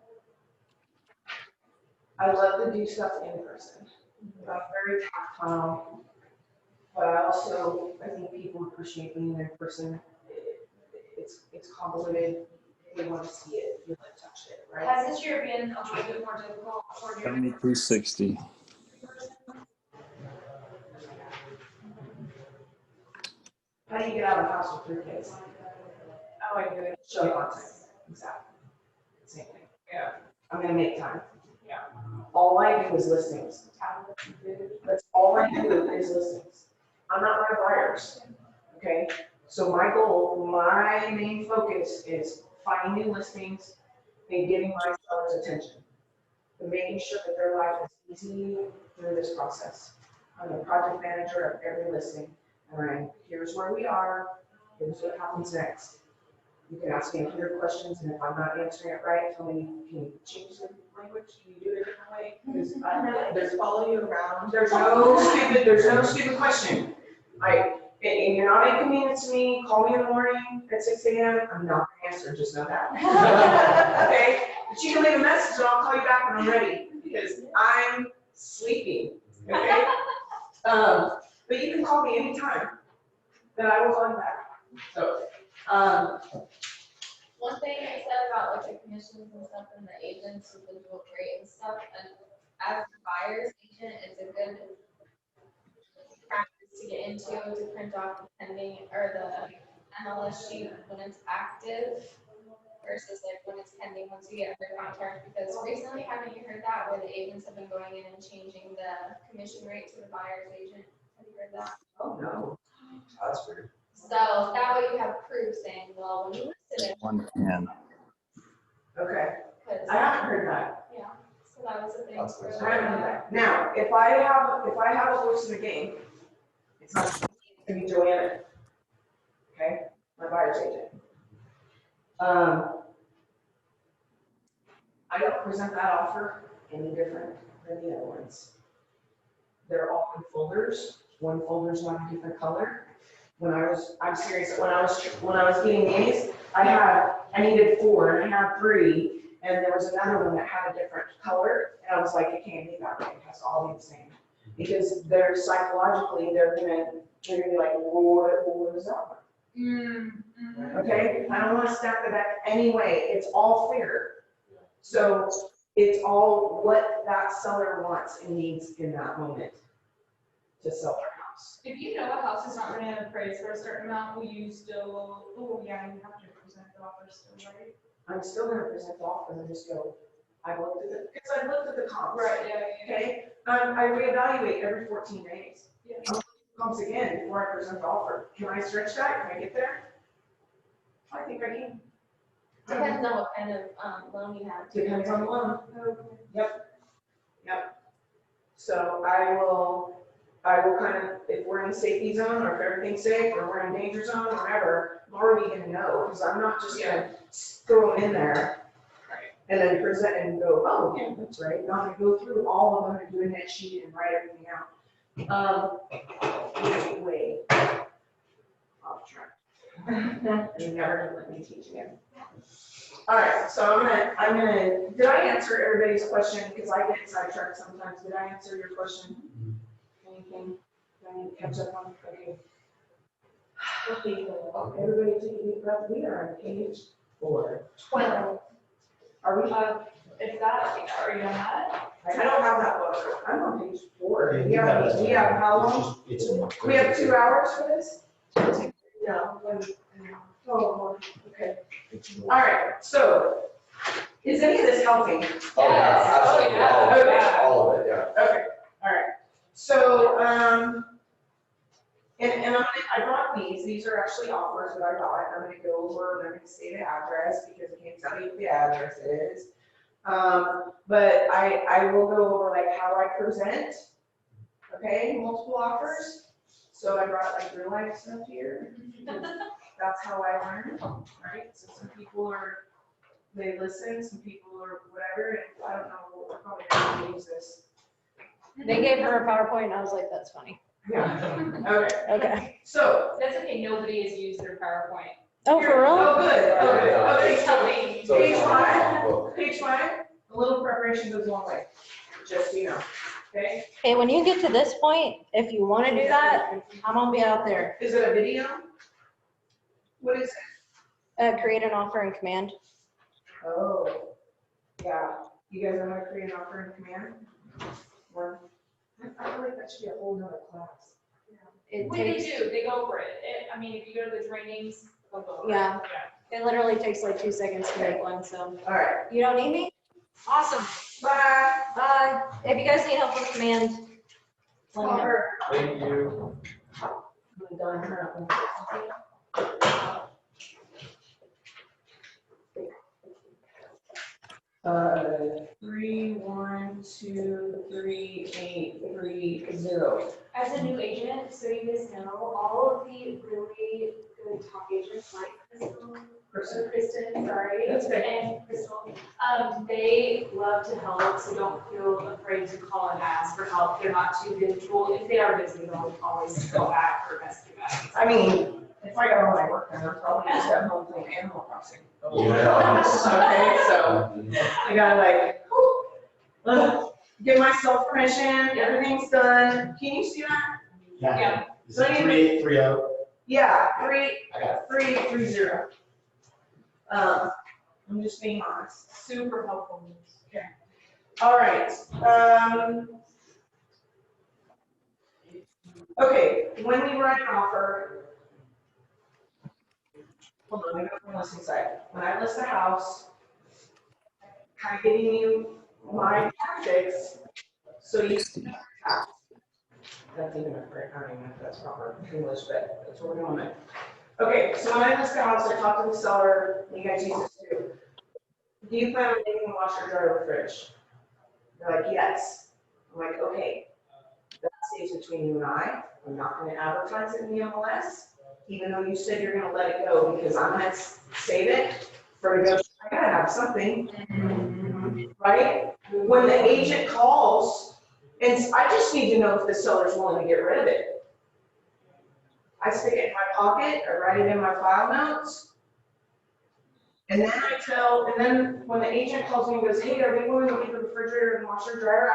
I love to do stuff in person. I'm very tactile, but I think people appreciate being in person. It's convoluted, they want to see it, feel it, touch it, right? Has this year been a little bit more difficult for you? 7260. How do you get out of the house with 3 kids? Oh, I do it. Show content. Exactly. Same thing. Yeah. I'm gonna make time. Yeah. All I do is listings. That's all I do is listings. I'm not running buyers. Okay? So my goal, my main focus is finding new listings and getting my sellers' attention. And making sure that their life is easy through this process. I'm the project manager of every listing. All right, here's where we are, here's what happens next. You can ask me 100 questions, and if I'm not answering it right, tell me, can you change the language? Can you do it a different way? Because There's follow you around. there's no stupid question. And you're not inconvenienced to me, call me in the morning at 6 AM, I'm not gonna answer, just know that. Okay, but you can leave a message and I'll call you back when I'm ready, because I'm sleeping, okay? But you can call me anytime, then I will call you back. So, One thing I said about like the commissions and stuff and the agents with the dual rate and stuff, and as a buyer's agent, it's a good practice to get into, to print off the pending or the MLS sheet when it's active versus like when it's pending once you get under contract, because recently, haven't you heard that, where the agents have been going in and changing the commission rate to the buyer's agent? Have you heard that? oh no, That's weird. So that way you have proof saying, well, when you listed it, 110. okay, because, I haven't heard that, yeah, so that was a thing. That's for what I haven't heard that. Now, if I have a horse in the game, it's not gonna be Joanna, okay, my buyer's agent. I don't present that offer any different than the other ones. They're all in folders, one folder's one different color. I'm serious, when I was getting these, I needed 4 and I had 3, and there was another one that had a different color, and I was like, it can't be that way, it has to all be the same. Because they're psychologically, they're gonna be like, well, what is that one? Okay, I don't wanna stack the deck anyway, it's all fair. So it's all what that seller wants and needs in that moment to sell their house. If you know a house is not going to appraise for a certain amount, will you still, oh yeah, you have to present the offer still, right? I'm still gonna present the offer and just go, I've looked at the comps. Right, yeah. Okay, I reevaluate every 14 days. Yeah. I'll look at the comps again before I present the offer. Can I stretch that? Can I get there? I think I can. Depends on what kind of loan you have. Depends on the loan. Yep. So I will kind of, if we're in the safety zone, or if everything's safe, or we're in danger zone, or whatever, I'm already gonna know, because I'm not just gonna throw them in there. And then present and go, oh, yeah, that's right, now I'm gonna go through all of them and do a net sheet and write everything out. Way off track. You're never gonna let me teach again. All right, so I'm gonna, did I answer everybody's question? Because I get sidetracked sometimes. Did I answer your question? Anything? Do I need to catch up on? Okay. Everybody take a deep breath. We are on page 4. 12. Are we? Is that, are you on that? I don't have that book. I'm on page 4. Yeah, We you have have, it. we have how long? We have 2 hours for this? No, Oh, okay. All right, so is any of this helping? Oh, yeah, Yes. absolutely, Oh, all of it, yeah. all of it, yeah. Okay, all right. So, and I brought these are actually offers that I got. I'm gonna go over, and I'm gonna say the address because I can't tell you what the address is. But I will go over like how I present, okay, multiple offers. So I brought like real life stuff here. That's how I learn, right? So some people they listen, some people are whatever, and I don't know, we're probably not gonna use this. They gave her a PowerPoint, and I was like, that's funny. Yeah, okay. Okay. So, That's okay, nobody has used their PowerPoint. Oh, for real? oh, good, okay, okay, Tell so me. So it's Page on the 5, book. page 5, a little preparation goes a long way, just so you know, okay? Okay, when you get to this point, if you want to do that, I'm gonna be out there. Is it a video? What is it? Create an offer in Command. Oh, yeah, you guys know how to create an offer in Command? Or, I feel like that should be a whole nother class. it What they takes, do, they go for it. I mean, if you go to the trainings, they'll go for it. Yeah. it literally takes like 2 seconds to make one, so. All right, You don't need me? Awesome. bye. Bye. If you guys need help with command, let me know. Thank you. Uh, 3123830. As a new agent, so you guys know, all of the really good top agents like Kristen, sorry, That's okay. and Crystal, they love to help, so don't feel afraid to call and ask for help. They're not too difficult. If they are busy, they'll always go back or mess you back. I mean, if I got all my work done, I'm probably just at home playing Animal Crossing. Yeah. Okay, so I gotta like, give myself permission, everything's done. Can you see that? Yeah. Is it 3830? Yeah, I got 3830. I'm just being honest. Super helpful. All right, okay, when we write an offer, hold on, I got one listing side. When I list a house, kind of giving you my tactics, so you can tax. That's even a correct, I don't even know if that's proper English, but that's what we're doing there. Okay, so when I list a house, I talk to the seller, you guys use this too. Do you plan on making a washer, dryer, or fridge? They're like, yes. I'm like, okay, that stays between you and I. I'm not gonna advertise it in the MLS, even though you said you're gonna let it go, because I'm gonna save it for I gotta have something, right? When the agent calls, and I just need to know if the seller's willing to get rid of it. I stick it in my pocket, I write it in my file notes. And then and then when the agent calls me and goes, hey, are they willing to get the refrigerator and washer dryer?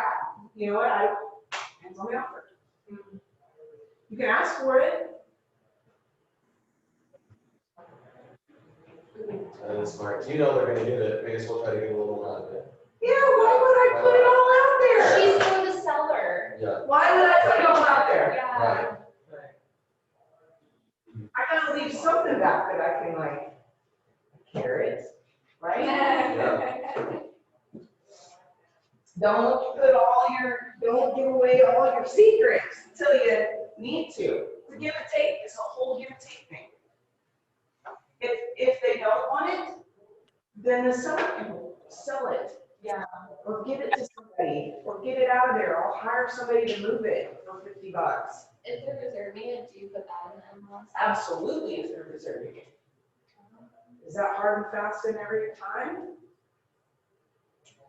You know what, depends on the offer. You can ask for it. That is smart. You know they're gonna get it, may as well try to get a little out of it. Yeah, why would I put it all out there? She's for the seller. Yeah. Why would I put it all out there? Yeah. Right. I gotta leave something back that I can like, carrots, right? Don't give away all your secrets until you need to. It's a give and take, it's a whole give and take thing. If they don't want it, then the seller can sell it. Yeah. Or give it to somebody, or get it out of there, I'll hire somebody to move it for $50. If they're reserving it, do you put that in the MLS? Absolutely, if they're reserving it. Is that hard and fast in every time?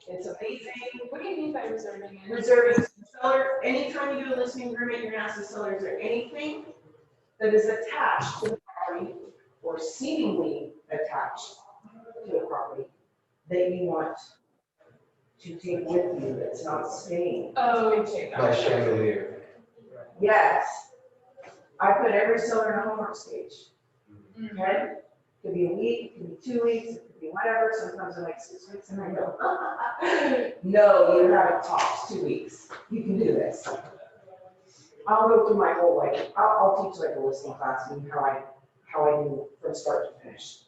It's amazing. What do you mean by reserving it? Reserving the seller, anytime you do a listing agreement, you're gonna ask the seller, is there anything that is attached to the property or seemingly attached to the property that you want to take with you that's not staying? Oh, okay. My chandelier. Yes. I put every seller in a homework stage. Okay? Could be a week, could be 2 weeks, it could be whatever, sometimes I'm like 6 weeks and I go, no, you have it tops 2 weeks. You can do this. I'll go through my whole, like, I'll teach like a listing class and how I do from start to finish.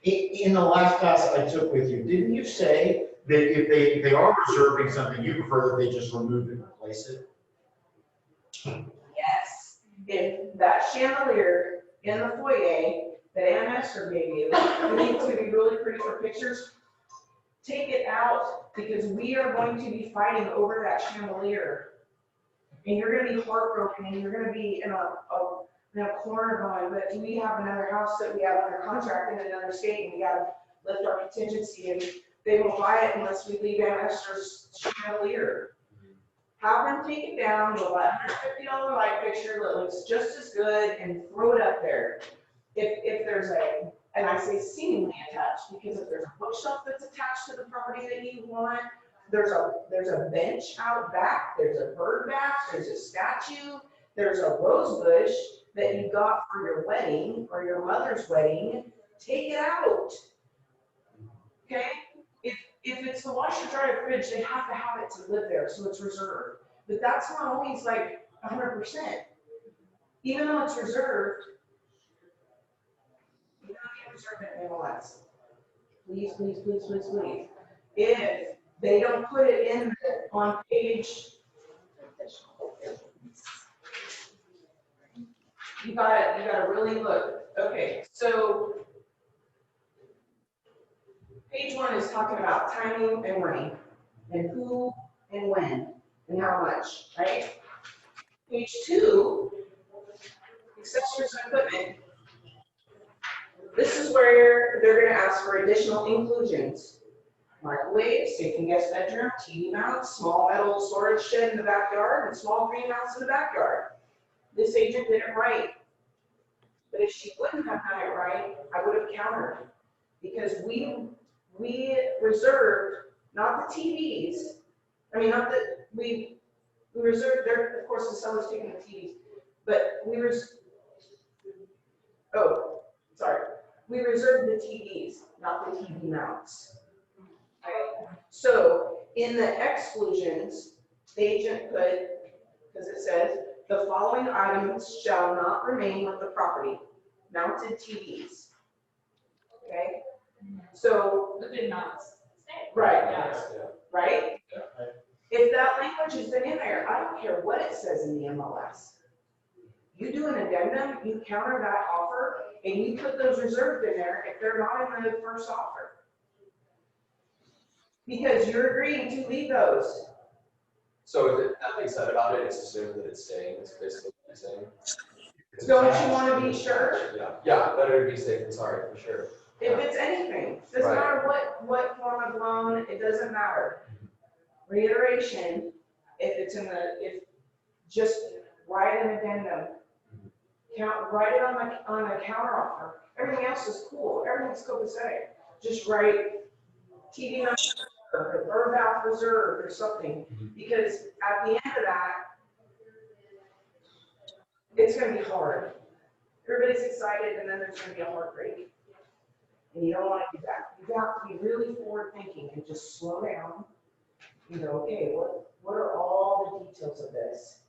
In the last class I took with you, didn't you say that if they are reserving something, you prefer that they just remove it and replace it? Yes, if that chandelier in the foyer that Ann Esther gave you, you need to be really pretty for pictures, take it out, because we are going to be fighting over that chandelier. And you're gonna be heartbroken, and you're gonna be in a corner going, but we have another house that we have under contract in another state, and we gotta lift our contingency, and they won't buy it unless we leave Ann Esther's chandelier. Have them take it down, go buy a $150 light fixture that looks just as good, and throw it up there. If there's and I say seemingly attached, because if there's a bookshelf that's attached to the property that you want, there's a bench out back, there's a bird bath, there's a statue, there's a rose bush that you got for your wedding or your mother's wedding, take it out. Okay? If it's the washer, dryer, fridge, they have to have it to live there, so it's reserved. But that's not always like 100%. Even though it's reserved, you gotta reserve it in MLS. Please, please, please, please, please. If they don't put it in on page, you gotta really look. Okay, so page 1 is talking about timing and money, and who and when and how much, right? Page 2, accessories and equipment. This is where they're gonna ask for additional inclusions. Microwave, safe and guest bedroom, TV mounts, small metal storage shed in the backyard, and small greenhouse in the backyard. This agent did it right. But if she wouldn't have done it right, I would have countered. Because we reserved, not the TVs, we reserved, there, of course, the seller's taking the TVs, but we reserved the TVs, not the TV mounts. Right? So in the exclusions, the agent put, because it says, the following items shall not remain with the property, mounted TVs. Okay? So, But did not stay. right, Yeah. right? If that language has been in there, I don't care what it says in the MLS. You do an addendum, you counter that offer, and you put those reserved in there if they're not in the first offer. Because you're agreeing to leave those. So if nothing said about it, it's assumed that it's staying, it's basically what you're saying. Don't you want to be sure? Yeah, better to be safe than sorry, for sure. If it's anything, doesn't Right. matter what form of loan, it doesn't matter. Reiteration, if just write an addendum, write it on a counter offer. Everything else is cool, everything's copacetic. Just write TV number or bath reserve or something, because at the end of that, it's gonna be hard. Everybody's excited and then there's gonna be a heartbreak. And you don't wanna do that. You have to be really forward thinking and just slow down. You know, okay, what are all the details of this?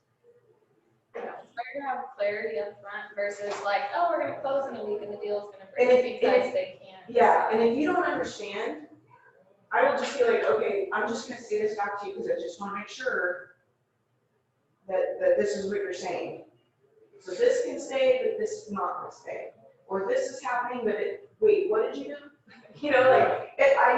Better to have clarity up front versus like, oh, we're gonna close in a week and the deal's gonna And break if- because they can't. Yeah, and if you don't understand, I will just be like, okay, I'm just gonna say this back to you because I just wanna make sure that this is what you're saying. So this can stay, but this is not gonna stay. Or this is happening, but wait, what did you do? You know, like, if I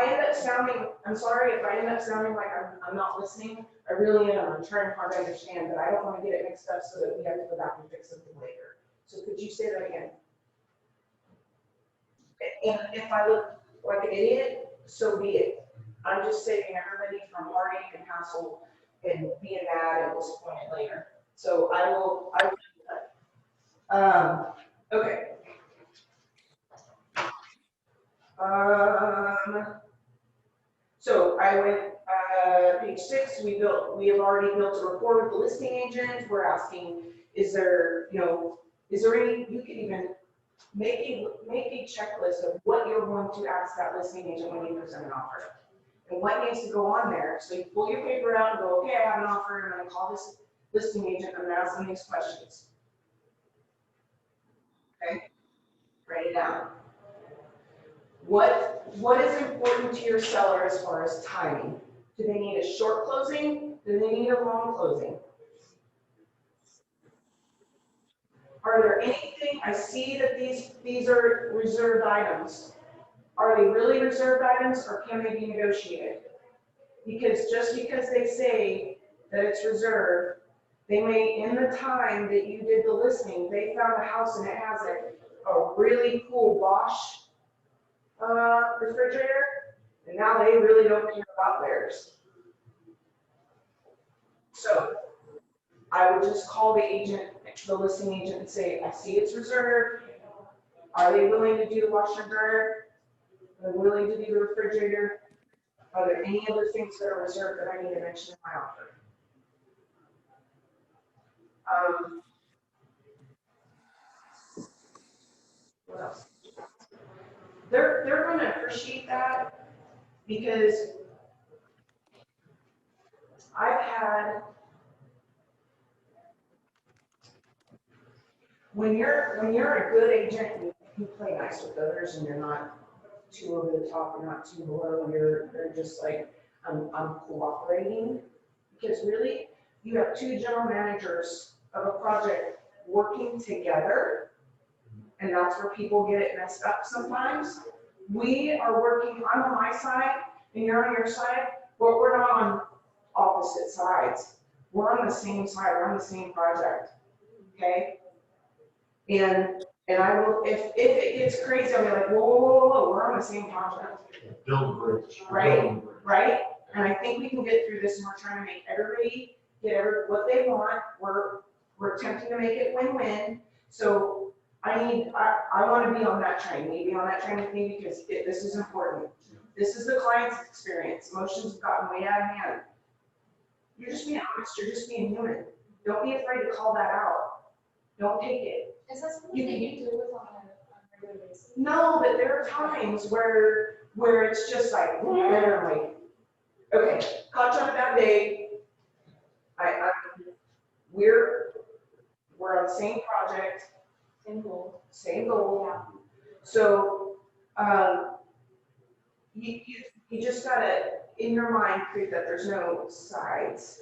end up sounding, I'm sorry, if I end up sounding like I'm not listening, I really am, I'm trying hard to understand, but I don't wanna get it mixed up so that we have to go back and fix something later. So could you say that again? And if I look like an idiot, so be it. I'm just saving everybody from heartache and hassle and being mad and disappointed later. So I will do that. Okay. So I went, page 6, we have already built a report with the listing agent. We're asking, is there any, you can even make a checklist of what you're going to ask that listing agent when you present an offer. And what needs to go on there. So you pull your paper out and go, okay, I have an offer, and I'm gonna call this listing agent, I'm gonna ask them these questions. Okay, write it down. What is important to your seller as far as timing? Do they need a short closing? Do they need a long closing? Are there anything, I see that these are reserved items. Are they really reserved items or can they be negotiated? Because just because they say that it's reserved, they may, in the time that you did the listing, they found a house and it has a really cool Bosch refrigerator, and now they really don't care about theirs. So I would just call the listing agent and say, I see it's reserved. Are they willing to do the washer and dryer? Are they willing to do the refrigerator? Are there any other things that are reserved that I need to mention in my offer? What else? They're going to appreciate that because I've had when you're a good agent, you play nice with others and you're not too over the top, you're not too below, you're just like, I'm cooperating. Because really, you have two general managers of a project working together, and that's where people get it messed up sometimes. We are working, I'm on my side and you're on your side, but we're not on opposite sides. We're on the same side, we're on the same project, okay? And I will, if it gets crazy, I'll be like, whoa, we're on the same project, Build a bridge. Right. Build a bridge. right? And I think we can get through this, and we're trying to make everybody get what they want. We're attempting to make it win-win. So I want to be on that train. You be on that train with me because this is important. This is the client's experience. Emotions have gotten way out of hand. You're just being honest. You're just being human. Don't be afraid to call that out. Don't take it. Is that something that you do with on a regular basis? No, but there are times where it's just like, literally, okay, caught you on a bad day. We're on the same project, Same goal. same goal. So, you just gotta, in your mind, create that there's no sides,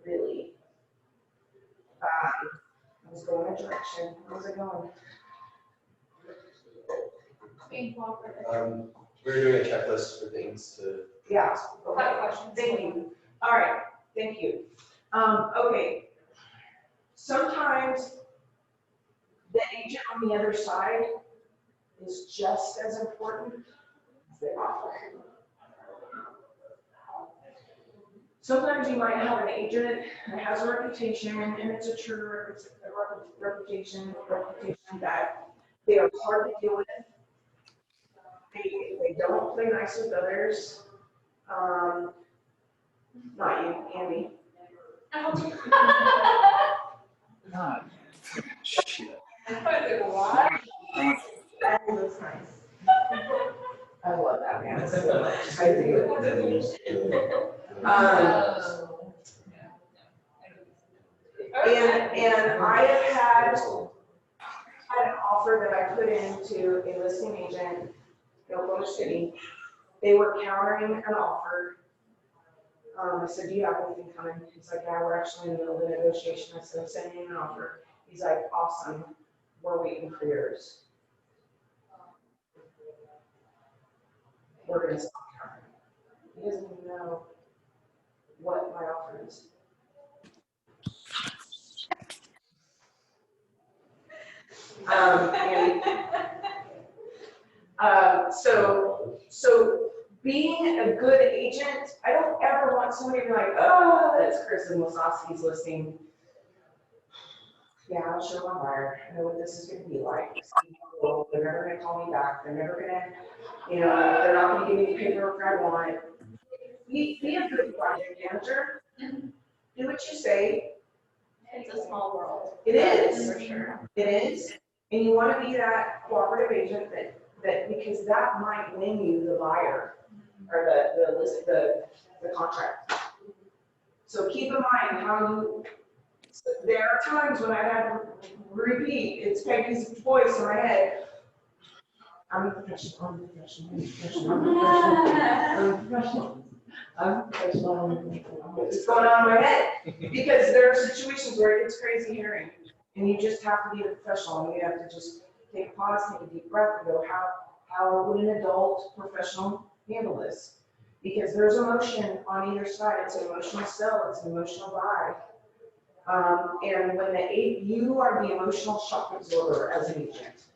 really. I was going a direction. Where's it going? Being cooperative. We're doing a checklist for things to. Yeah. I have questions. Thank you. All right, thank you. Okay. Sometimes the agent on the other side is just as important as the offer. Sometimes you might have an agent that has a reputation, and it's a true reputation that they are hard to deal with. They don't play nice with others. Not you, Andy. God. Shit. That looks nice. I love that man so much. I do. And I have had an offer that I put into a listing agent in Oklahoma City. They were countering an offer. I said, do you have anything coming? He's like, yeah, we're actually in the middle of the negotiation. I said, I'm sending you an offer. He's like, awesome, we're waiting for yours. We're gonna stop countering. He doesn't even know what my offer is. So being a good agent, I don't ever want somebody to be like, oh, that's Kristen Wasowski's listing. Yeah, I'll show my buyer. I know what this is gonna be like. They're never gonna call me back. They're never gonna, they're not gonna give me the paperwork I want. Be a good project manager. Do what you say. It's a small world. It is. For sure. It is. And you want to be that cooperative agent that because that might win you the buyer or the contract. So keep in mind how there are times when I have to repeat, it's Peggy's voice in my head. I'm a professional, I'm a professional, I'm a professional, I'm a professional. I'm a professional. What's going on in my head? Because there are situations where it gets crazy hearing, and you just have to be a professional, and you have to just take a pause, take a deep breath, and go, how would an adult professional handle this? Because there's emotion on either side. It's an emotional sell, it's an emotional buy. And when you are the emotional shock absorber as an agent,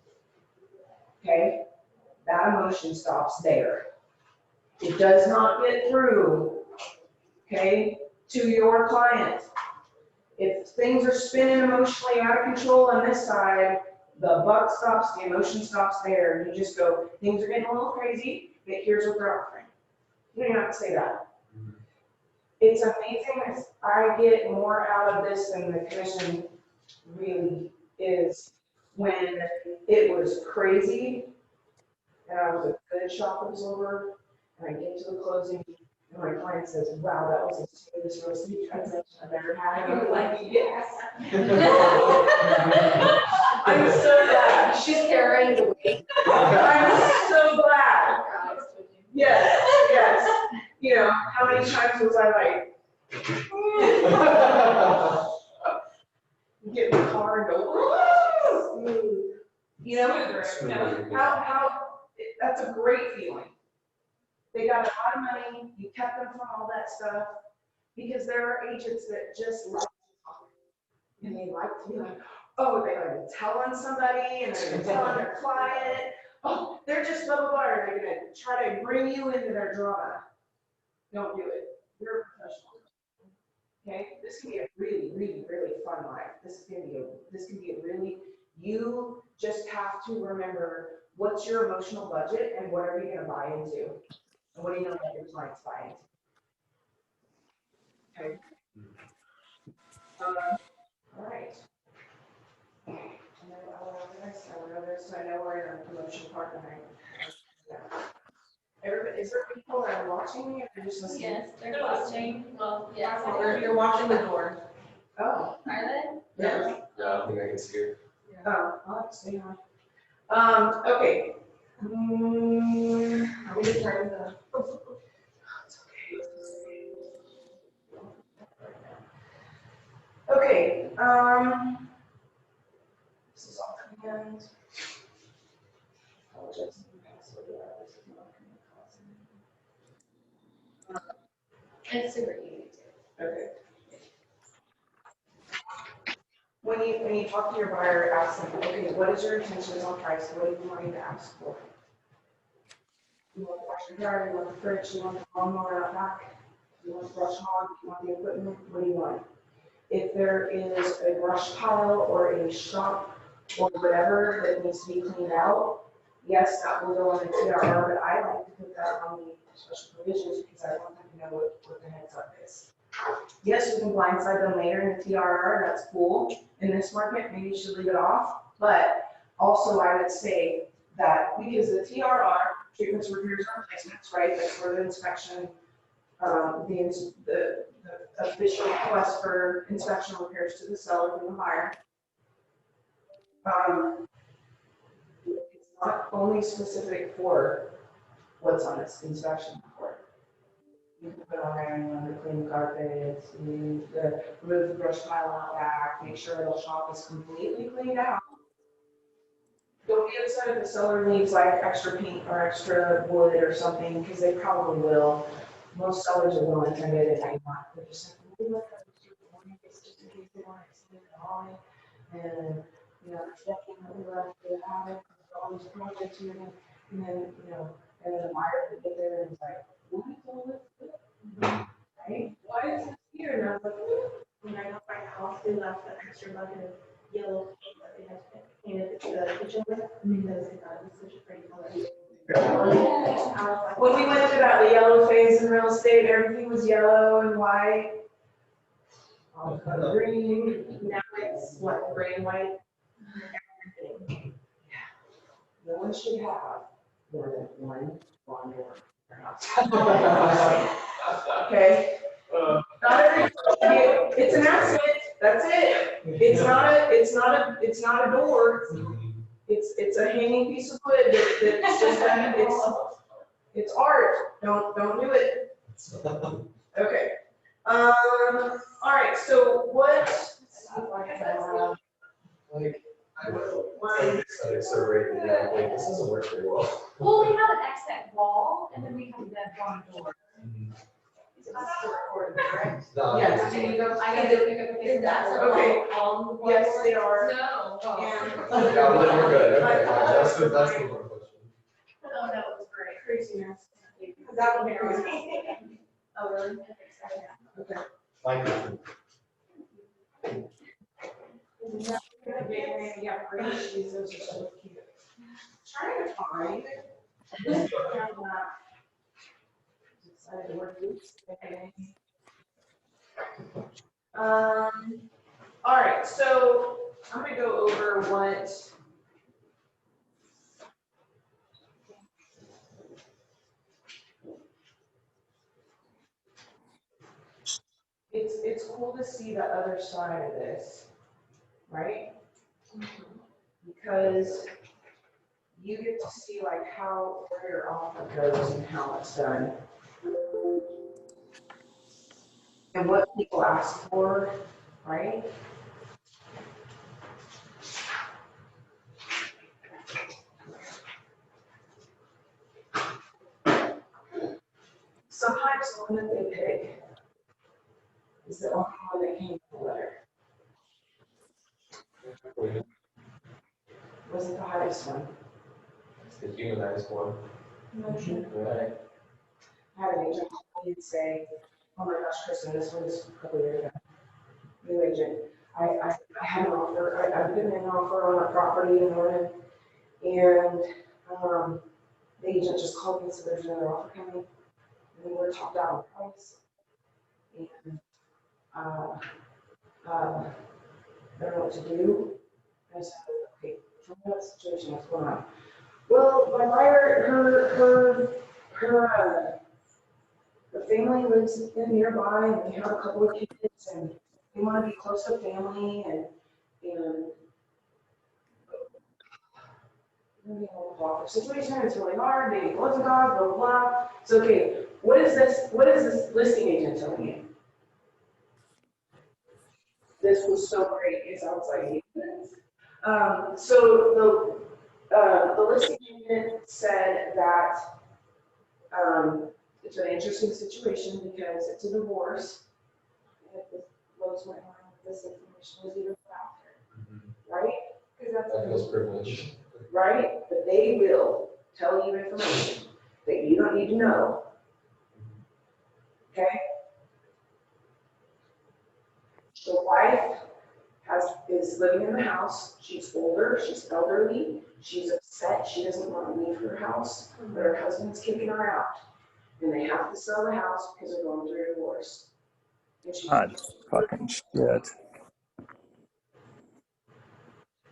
okay, that emotion stops there. It does not get through, okay, to your client. If things are spinning emotionally out of control on this side, the buck stops, the emotion stops there. You just go, things are getting a little crazy, but here's what they're offering. You don't even have to say that. It's amazing. I get more out of this than the commission really is. When it was crazy, and I was a good shock absorber, and I get to the closing, and my client says, wow, that was the smoothest real estate transaction I've ever had. And I'm like, yes. I many times was I like, get in the car and go, "Woo!" You know, that's a great feeling. They got a lot of money, you kept them from all that stuff, because there are agents that just like to talk. And they like to be like, oh, they're gonna tell on somebody, and they're gonna tell on their client, oh, they're just blah, blah, blah, or they're gonna try to bring you into their drama. Don't do it, you're a professional. Okay, this can be a really, really, really fun life. This can be a really, you just have to remember what's your emotional budget and what are you gonna buy into? And what do you know that your clients buy into? Okay. All right. And then so I know we're in a promotion part tonight. Yeah. Everybody, is there people that are watching me or they're just listening? Yes, they're watching. Well, yes. You're watching the door. Oh. Are they? Yeah. No, I don't think I can see her. Oh, I'll have to stay on. Okay. Are we just trying to? It's okay. Okay, this is all command. Apologize. It's super easy too. Okay. When you talk to your buyer, ask them, okay, what is your intentions on price? What are you wanting to ask for? You want the washer dryer, you want the fridge, you want the lawnmower out back, you want the brush hog, you want the equipment, what do you want? If there is a brush pile or a shop or whatever that needs to be cleaned out, yes, that will go on the TRR, but I like to put that on the special provisions because I want them to know what the heads up is. Yes, you can blindside them later in the TRR, that's cool. In this market, maybe you should leave it off, but also I would say that because the TRR, treatments, repairs, and replacements, right, that's where the inspection, the official request for inspection repairs to the seller from the buyer. It's not only specific for what's on this inspection report. You can put on there, you want to clean the carpets, you need to remove the brush pile out back, make sure the shop is completely cleaned out. Don't be upset if the seller needs like extra paint or extra wood or something, because they probably will. Most sellers are willing to admit it, they're just like, we look at it's just in case they want to extend it on. And, you know, checking what we left to have it, all these projects here, and then, you know, and then the buyer would get there and it's like, what is all this? Right? Why is this here? And I was like, When I got my house, they left the extra bucket of yellow paint that they had painted the kitchen with because they thought it was such a pretty color. when we went through that the yellow phase in real estate, everything was yellow and white. All color green. Now it's what, gray and white? Everything. No one should have more than one lawnmower in their house. Okay? Not every, it's an accident, that's it. It's not a door. It's a hanging piece of wood that's just, it's art. Don't do it. Okay. All right, so what? Like, I will, so right now, like, this doesn't work very well. Well, we have an exit wall and then we have that one door. No, Yes. Do you go, I gotta go pick up a Is that Okay. on the Yes, they are. No. And- Yeah, well, then we're good, okay, fine. That's the one question. Oh, no, it was great. Craziness. That would be crazy. Oh, really? Okay. Like that. Yeah, great, these are so cute. Trying to find. Decided to work this. Okay. All right, so I'm gonna go over what. It's cool to see the other side of this, right? Because you get to see like how where your offer goes and how it's done. and what people ask for, right? Sometimes the one that they pick is the only one that came from the letter. Wasn't the highest one. It's the humanized one. Right. I had an agent call me and say, oh my gosh, Kristen, this one is a couple years ago. New agent, I had an offer, I've given an offer on a property in Norman, and, the agent just called me and said there's another offer coming, and we were talked out on price. And, I don't know what to do. I said, okay, tell me what the situation, what's going on? Well, my buyer, the family lives in nearby, and they have a couple of kids, and they want to be close to family, and the situation is really hard, they loves a dog, blah, blah, blah. So, okay, what is this listing agent telling you? This was so great, it sounds like so the listing agent said that it's an interesting situation because it's a divorce. And if this blows my mind, this information was even after, right? Because that's That feels privileged. right? But they will tell you information that you don't need to know. Okay? The wife is living in the house. She's older, she's elderly, she's upset, she doesn't want to leave her house, but her husband's kicking her out. And they have to sell the house because they're going through a divorce. And she, God, fucking shit.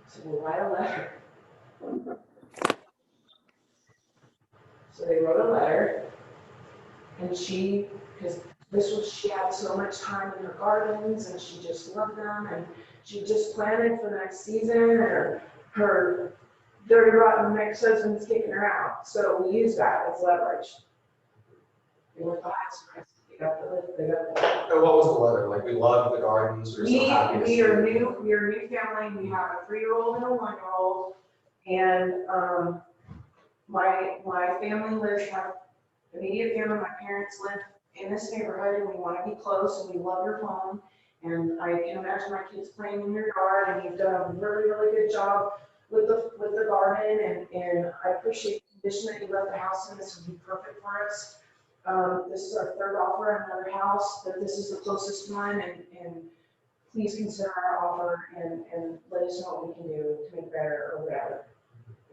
so they write a letter. So they wrote a letter, and because she had so much time in her gardens, and she just loved them, and she just planted for the next season, and her dirty rotten ex-husband's kicking her out. So we use that as leverage. They went the highest price. They got the And what was the letter? Like, we love the gardens, we're so happy to see we are it. we are a new family. We have a 3-year-old and a 1-year-old, and my family lives, my immediate family, my parents live in this neighborhood, and we want to be close, and we love your home. And I can imagine my kids playing in your yard, and you've done a really, really good job with the garden, and I appreciate the condition that you left the house in. This would be perfect for us. This is our 3rd offer on another house, but this is the closest one, and please consider our offer and let us know what we can do to make it better or whatever.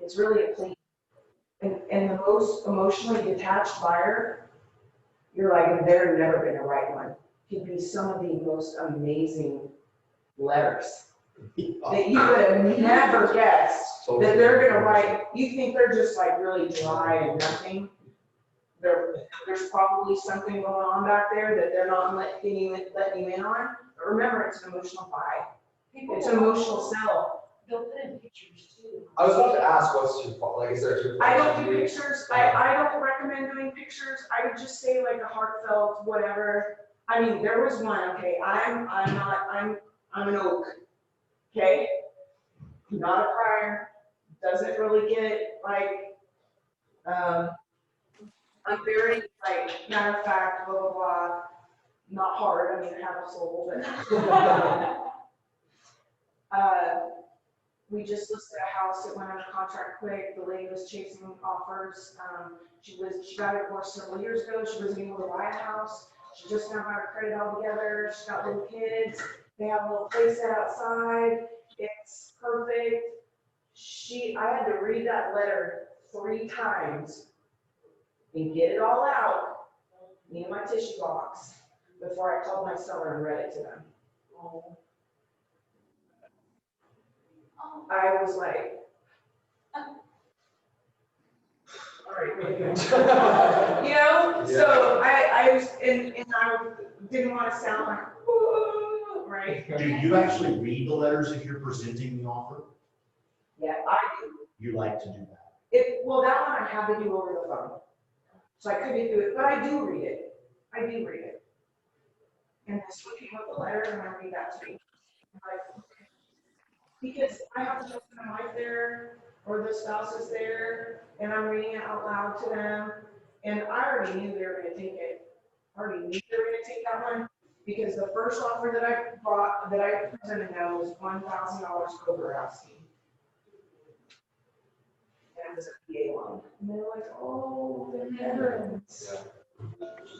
It's really a plea. And the most emotionally detached buyer, you're like, there's never been a right one. Could be some of the most amazing letters that you would have never guessed that they're gonna write. You think they're just like really dry and nothing. There's probably something going on back there that they're not letting you in on. But remember, it's an emotional buy. It's an emotional sell. They'll put in pictures too. I was about to ask, what's your fault? Like, is there two? I don't do pictures. I don't recommend doing pictures. I would just say like a heartfelt, whatever. I mean, there was one, okay, I'm an oak, okay? Not a crier, doesn't really get like, I'm very like, matter of fact, blah, blah, blah, not hard, I mean, I have a soul, but. We just listed a house that went under contract quick. The lady was chasing offers. She got a divorce several years ago. She wasn't able to buy a house. She just now got her credit all together. She's got little kids. They have a little place set outside. It's perfect. I had to read that letter 3 times and get it all out, me and my tissue box, before I called my seller and read it to them. I was like, all right, maybe. You know, so I was, and I didn't want to sound like, ooh, right? Do you actually read the letters if you're presenting the offer? Yeah, I do. You like to do that? Well, that one I had to do over the phone. So I couldn't do it, but I do read it. I do read it. And this one came with a letter, and I read that to me. I'm like, okay. Because I have to put my wife there, or the spouse is there, and I'm reading it out loud to them, and I already knew they were gonna take it. I already knew they were gonna take that one, because the first offer that I presented them was $1,000 over asking. And it was a PA loan, and they were like, oh, the heavens.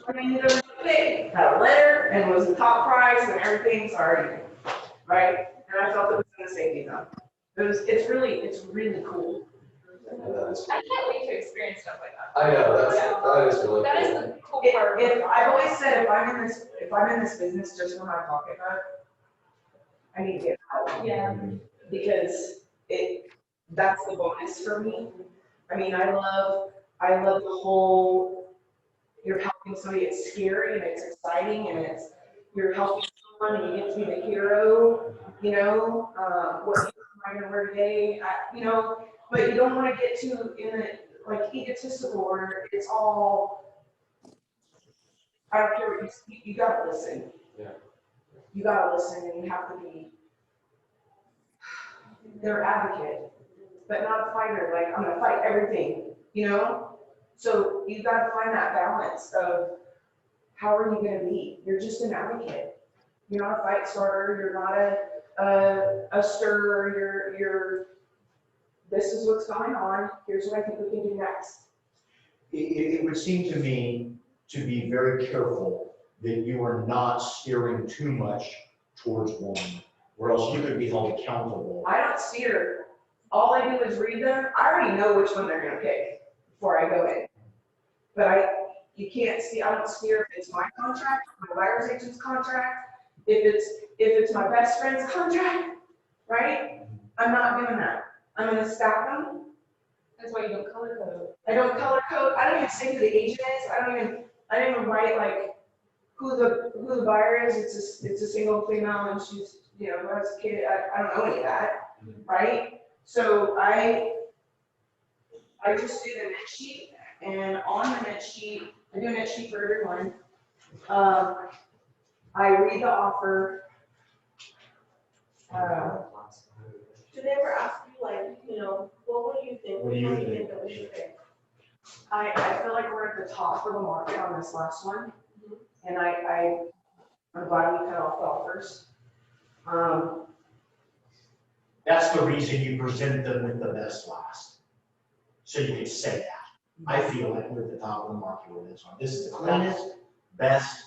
I mean, there was a thing, had a letter, and was the top price and everything, sorry, right? And I felt it was in the safety zone. It's really cool. I can't wait to experience stuff like that. I know, that is really cool. That is the cool part. I've always said, if I'm in this business just for my pocketbook, I need to get out. Yeah. Because that's the bonus for me. I mean, I love the whole, you're helping somebody, it's scary and it's exciting and you're helping someone and you get to be the hero, you know, what am I gonna wear today, you know, but you don't want to get too like egotistical where it's all, I don't care what you gotta listen. Yeah. You gotta listen and you have to be their advocate, but not a fighter, like I'm gonna fight everything, you know? So you gotta find that balance of how are you gonna be? You're just an advocate. You're not a fight starter, you're not a stirrer, you're this is what's going on, here's what I think we can do next. It would seem to me to be very careful that you are not steering too much towards one, or else you could be held accountable. I don't steer. All I do is read them. I already know which one they're gonna pick before I go in. But you can't see, I don't steer if it's my contract, my buyer's agent's contract, if it's my best friend's contract, right? I'm not doing that. I'm gonna stack them. That's why you don't color code. I don't color code. I don't even say who the agent is. I don't even write like who the buyer is. It's a single female and she's, you know, who has a kid. I don't know any of that, right? So I just do the net sheet, and on the net sheet, I do a net sheet for everyone. I read the offer. Do they ever ask you, like, you know, what would you think? What do you What think? that we should pick? I feel like we're at the top of the market on this last one, and I'm glad we cut off the offers. That's the reason you present them with the best last. So you can say that. I feel like we're at the top of the market with this one. This is the cleanest, best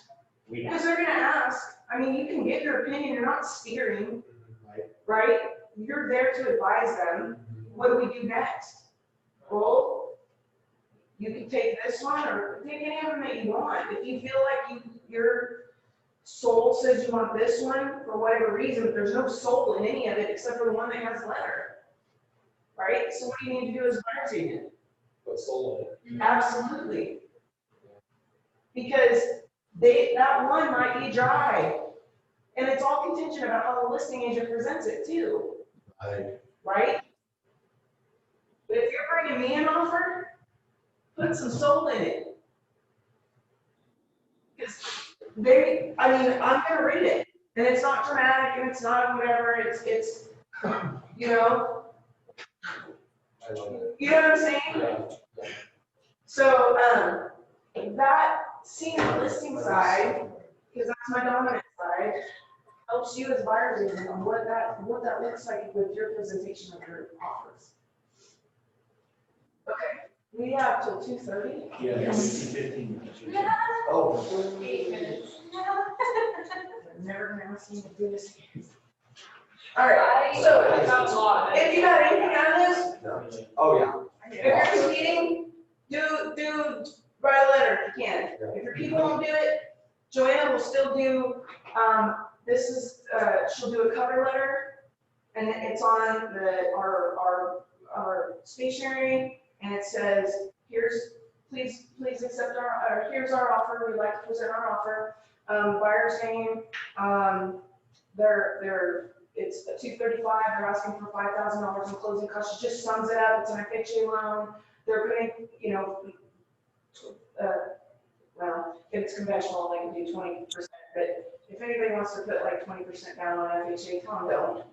we Because have. they're gonna ask, I mean, you can give your opinion, you're not steering, Right? right? You're there to advise them, what do we do next? Well, you can take this one or take any of them that you want. If you feel like your soul says you want this one, for whatever reason, but there's no soul in any of it except for the one that has letter, right? So what do you need to do as a buyer's agent? But sold it. Absolutely. Because that one might be dry. And it's all contingent about how the listing agent presents it too, right? But if you're bringing me an offer, put some soul in it. Because I'm gonna read it. And it's not dramatic and it's not whatever, it's, you know, I love it. you know what I'm saying? Yeah. So, that seeing the listing side, because that's my dominant side, helps you as buyers agent on what that looks like with your presentation of your offers. Okay, we have till 2:30. Yes. 15 minutes. Oh. 8 minutes. I'm never gonna ask you to do this again. All right, so I got a lot. if you got anything out of this, Oh, yeah. if you're competing, write a letter if you can. If your people won't do it, Joanna will still do, she'll do a cover letter, and it's on our stationery, and it says, please accept here's our offer, we'd like to present our offer. Buyer's name, it's a 235, they're asking for $5,000 in closing costs, it just sums it up, it's an FHA loan, they're putting, you know, well, if it's conventional, they can do 20%, but If anybody wants to put like 20% down on FHA, tell them don't.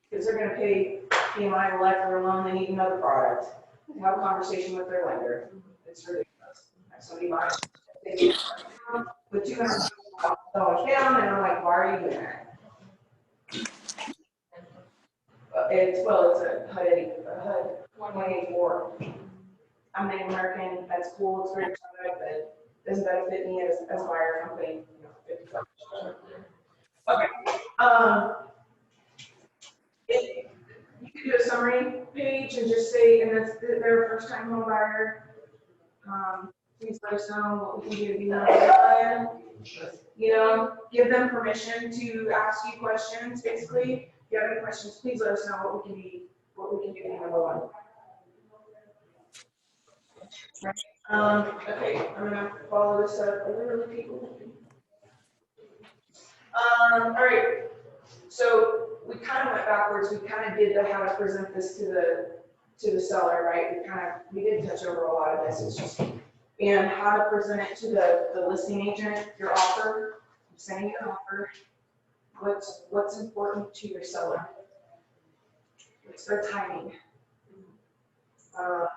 Because they're gonna pay PMI the life of their loan, they need another product. Have a conversation with their lender. It's ridiculous. Have somebody buy it. With $200 down, and I'm like, why are you doing that? It's a HUD 184. I'm Native American, that's cool, it's very exotic, but doesn't benefit me as a buyer company, you know, 55%. Okay, you could do a summary page and just say, and that's their first time home buyer. Please let us know what we can do to be notified. You know, give them permission to ask you questions, basically. If you have any questions, please let us know what we can do to be number one. Okay, I'm gonna follow this up. Are there really people? All right. So we kind of went backwards. We kind of did how to present this to the seller, right? We did touch over a lot of this. It's just and how to present it to the listing agent, your offer, sending you an offer. What's important to your seller? What's their timing? Are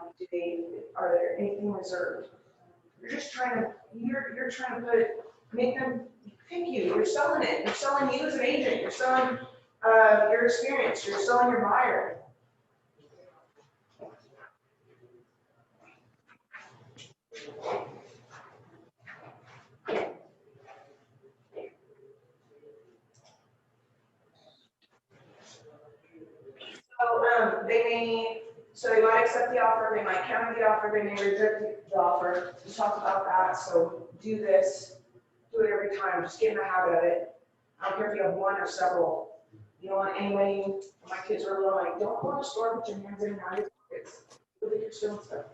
there anything reserved? You're just trying to make them pick you. You're selling it. You're selling you as an agent. You're selling your experience. You're selling your buyer. So they might accept the offer, they might counter the offer, they may reject the offer. We talked about that, so do this, do it every time, just get in the habit of it. I don't care if you have one or several. You don't want any way, when my kids were little, like, don't go to the store, put your hands in and out of your pockets. Look at your stealing stuff.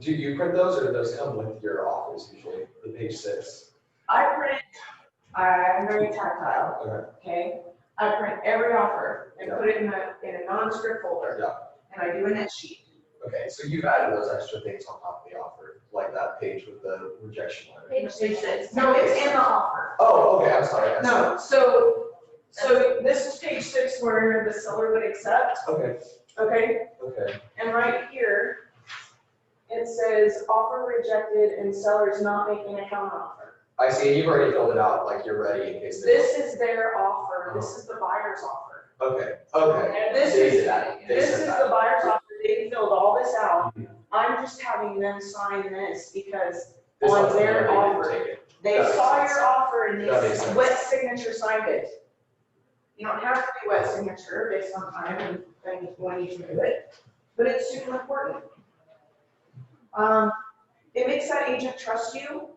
Do you print those, or do those come with your offers usually, the page 6? I'm very tactile, Okay. okay? I print every offer and put it in a non-script folder. Yeah. And I do a net sheet. Okay, so you've added those extra things on top of the offer, like that page with the rejection letter. Page 6. No, it's in the offer. Oh, okay, I'm sorry. No, so this is page 6 where the seller would accept, Okay, okay? okay. And right here, it says offer rejected and seller's not making a counteroffer. I see, you've already filled it out, like you're ready in case they. This is their offer, this is the buyer's offer. Okay, okay. And this They is did that. They This said is that. the buyer's offer, they filled all this out. I'm just having them sign this because This on one's their already offer, taken. they That makes saw sense. your offer and That makes they sense. wet signature signed it. You don't have to do wet signature based on time and when you can do it, but it's super important. It makes that agent trust you,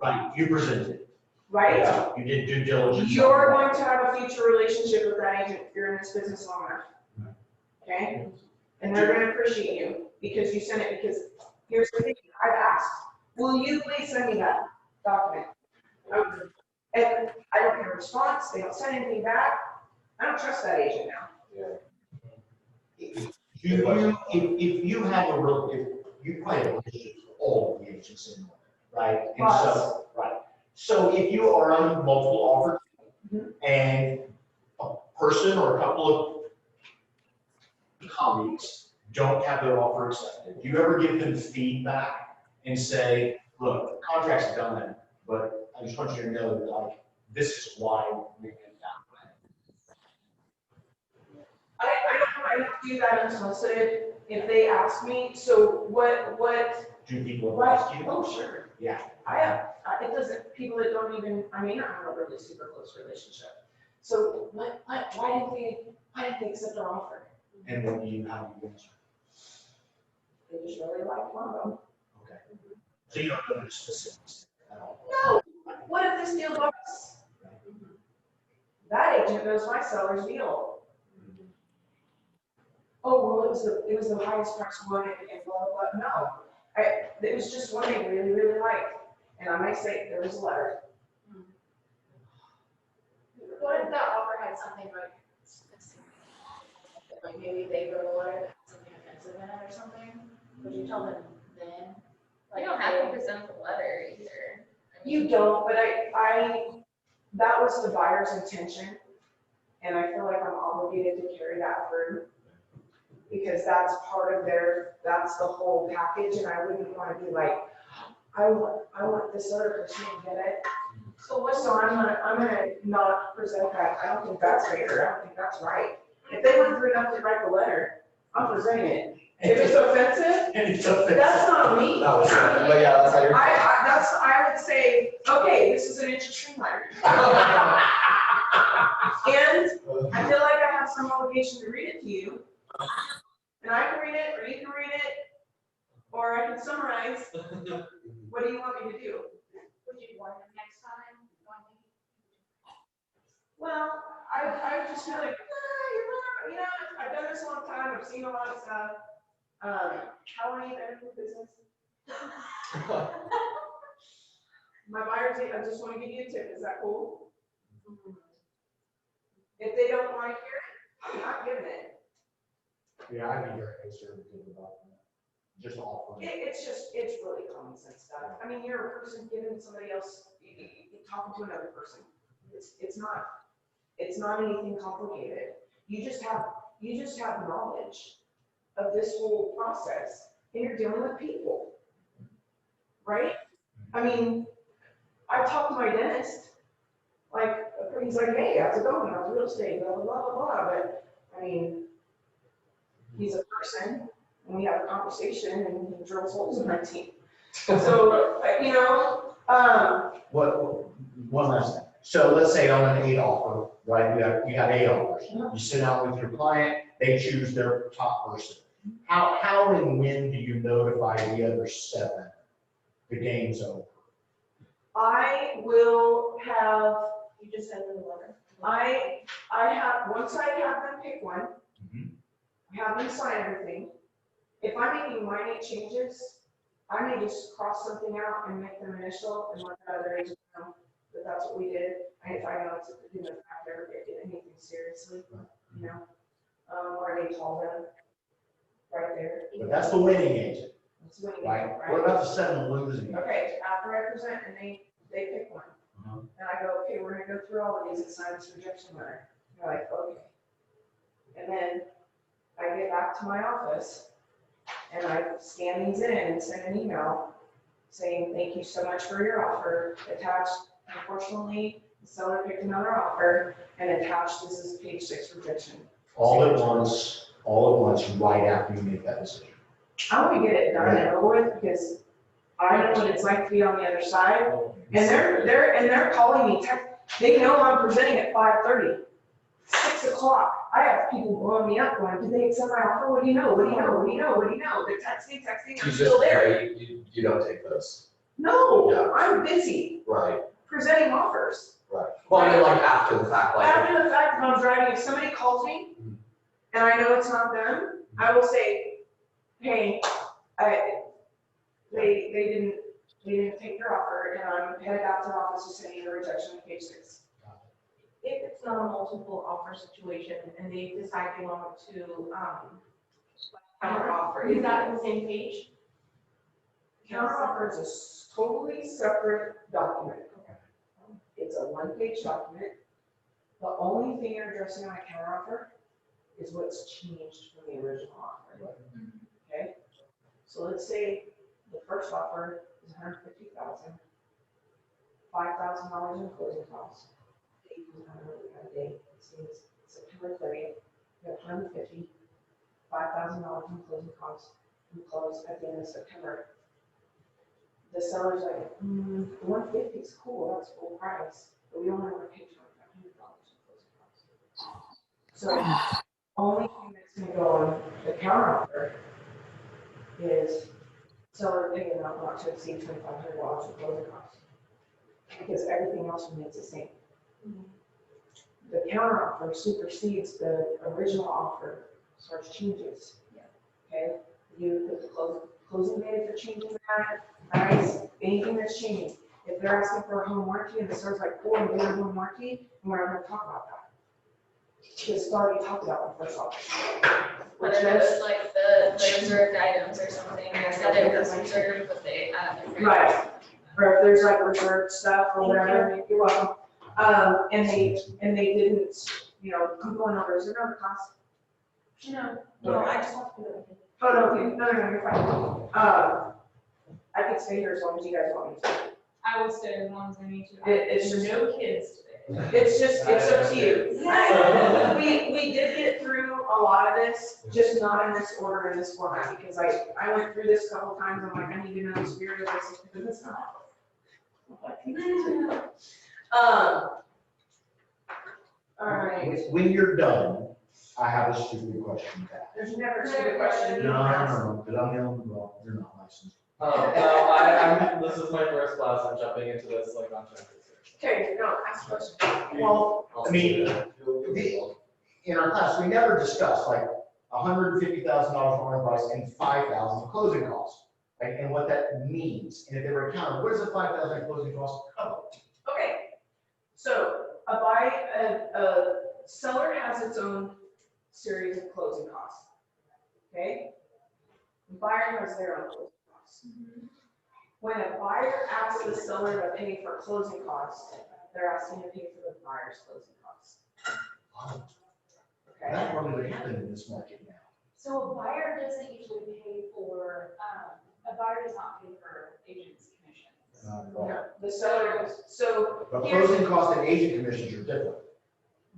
Right, you presented, right? Yeah. you did due diligence. You're going to have a future relationship with that agent if you're in this business long enough. Okay? And they're gonna appreciate you because you sent it, because here's the thing, I've asked, will you please send me that document? And I don't get a response, they don't send anything back, I don't trust that agent now. If you have you probably have a relationship with all of the agents in there, right? And so, right. So if you are on multiple offers and a person or a couple of colleagues don't have their offer accepted, do you ever give them feedback and say, look, the contract's done, but I just want you to know that, like, this is why we did that. I don't do that unsolicited if they ask me, so what, Do people what, ask you? oh, sure. Yeah. It doesn't, people that don't even, I may not have a really super close relationship. So why didn't they accept our offer? And what do you, how do you answer? They just really like one of them. Okay. So you don't know the specifics at all? No, what if this deal busts? That agent knows my seller's deal. Oh, well, it was the highest price one and blah, blah, blah. No. It was just one they really, really liked. And I might say there was a letter. What if that offer had something like maybe they wrote a letter that had something offensive in it or something? Would you tell them then? You don't have to present the letter either. I You don't, but that was the buyer's intention. And I feel like I'm obligated to carry that through. Because that's part of that's the whole package, and I wouldn't want to be like, I want this other person to get it. So I'm gonna not present that. I don't think that's fair. I don't think that's right. If they went through enough to write the letter, I'm presenting it. If it's offensive, And it's offensive. that's not me. That was good, but yeah, that's how you're. I would say, okay, this is an interesting letter. And I feel like I have some obligation to read it to you. And I can read it, or you can read it, or I can summarize. What do you want me to do? Would you want it next time? Well, I just feel like, you know, I've done this a long time, I've seen a lot of stuff. How long have you been in the business? My buyers, I just want to give you a tip, is that cool? If they don't want to hear it, I'm not giving it. Yeah, I'd be very conservative about that. Just offering. It's really common sense stuff. I mean, you're a person giving somebody else, talking to another person. It's not anything complicated. You just have knowledge of this whole process, and you're dealing with people, right? I mean, I talked to my dentist, like, he's like, hey, how's it going? How's real estate? Blah, blah, blah, blah, blah. But, I mean, he's a person, and we have a conversation, and he drills holes in my teeth. So, you know, One last thing. So let's say on an 8 offer, right? You got 8 offers. You sit down with your client, they choose their top person. How and when do you notify the other 7? The game's over. I will have, You just send them a letter. once I have them pick one, have them sign everything. If I'm making minor changes, I may just cross something out and make them initial and let the other agent know that that's what we did. And if I know it's, you know, I've never did anything seriously, you know, or they told them right there. But that's the winning agent, That's what you right? do, What about the 7 losing? Okay, after I present and they pick one. And I go, okay, we're gonna go through all of these and sign this rejection letter. They're like, okay. And then I get back to my office and I scan these in and send an email saying, thank you so much for your offer. Attached, unfortunately, the seller picked another offer, and attached, this is page 6 rejection. All at once, right after you make that decision. I want to get it done and over with because I know what it's like to be on the other side. And they're calling me, they know I'm presenting at 5:30, 6 o'clock. I have people blowing me up going, did they accept my offer? What do you know? What do you know? What do you know? What do you know? They're texting, I'm still there. You don't take those. No, Yeah. I'm busy Right, presenting offers. right. Well, I mean, like after the fact, like. After the fact, when I'm driving, if somebody calls me and I know it's not them, I will say, hey, they didn't take your offer, and I'm headed out to the office to send you a rejection on page 6. If it's not a multiple offer situation and they decide they want to, counter offer, is that in the same page? Counteroffer is a totally separate document. It's a 1-page document. The only thing you're addressing on a counteroffer is what's changed from the original offer. Okay? So let's say the first offer is $150,000, $5,000 in closing costs. Date was not really got a date. It's September 30th. You have $150,000, $5,000 in closing costs. We close at the end of September. The seller's like, the 150 is cool, that's full price, but we only want to pay $2,500 in closing costs. So, only thing that's gonna go on the counteroffer is seller paying an amount not to exceed $2,500 in closing costs. Because everything else remains the same. The counteroffer supersedes the original offer, starts changes. Okay, you put the closing date if you're changing that. Nice, anything that's changing. If they're asking for a home warranty and the seller's like, oh, I'm getting a home warranty, we're not gonna talk about that. Because it's already talked about in the first office. But if it was like the reserved items or something, they said it was reserved, but they added. Right, or if there's like reserved stuff or whatever, you're welcome. And they didn't, you know, I'm going over, is there no cost? No, I just want to do it. Oh, no, okay, no, you're fine. I could stay here as long as you guys want me to. I will stay as long as I need to. It's There's just- no kids today. It's up to you. We did get through a lot of this, just not in this order, in this format, because I went through this a couple times, I'm like, I need to know the spirit of this, because it's not. All right, When you're done, I have a stupid question to ask. there's never a stupid question. No, because I'm the only, well, you're not licensed. No, I'm, this is my first class, I'm jumping into this like on campus. Okay, no, ask a question. Well, I mean, in our class, we never discussed like $150,000 for price and $5,000 closing costs, right? And what that means, and if they were accounted, what does the $5,000 closing cost cover? okay, so a seller has its own series of closing costs, okay? The buyer has their own closing costs. When a buyer asks the seller to pay for closing costs, they're asking to pay for the buyer's closing costs, okay? That probably happen in this market now. So a buyer doesn't usually pay for, a buyer does not pay for agent's commissions. No, the seller goes, so But here's, closing costs and agent commissions are different.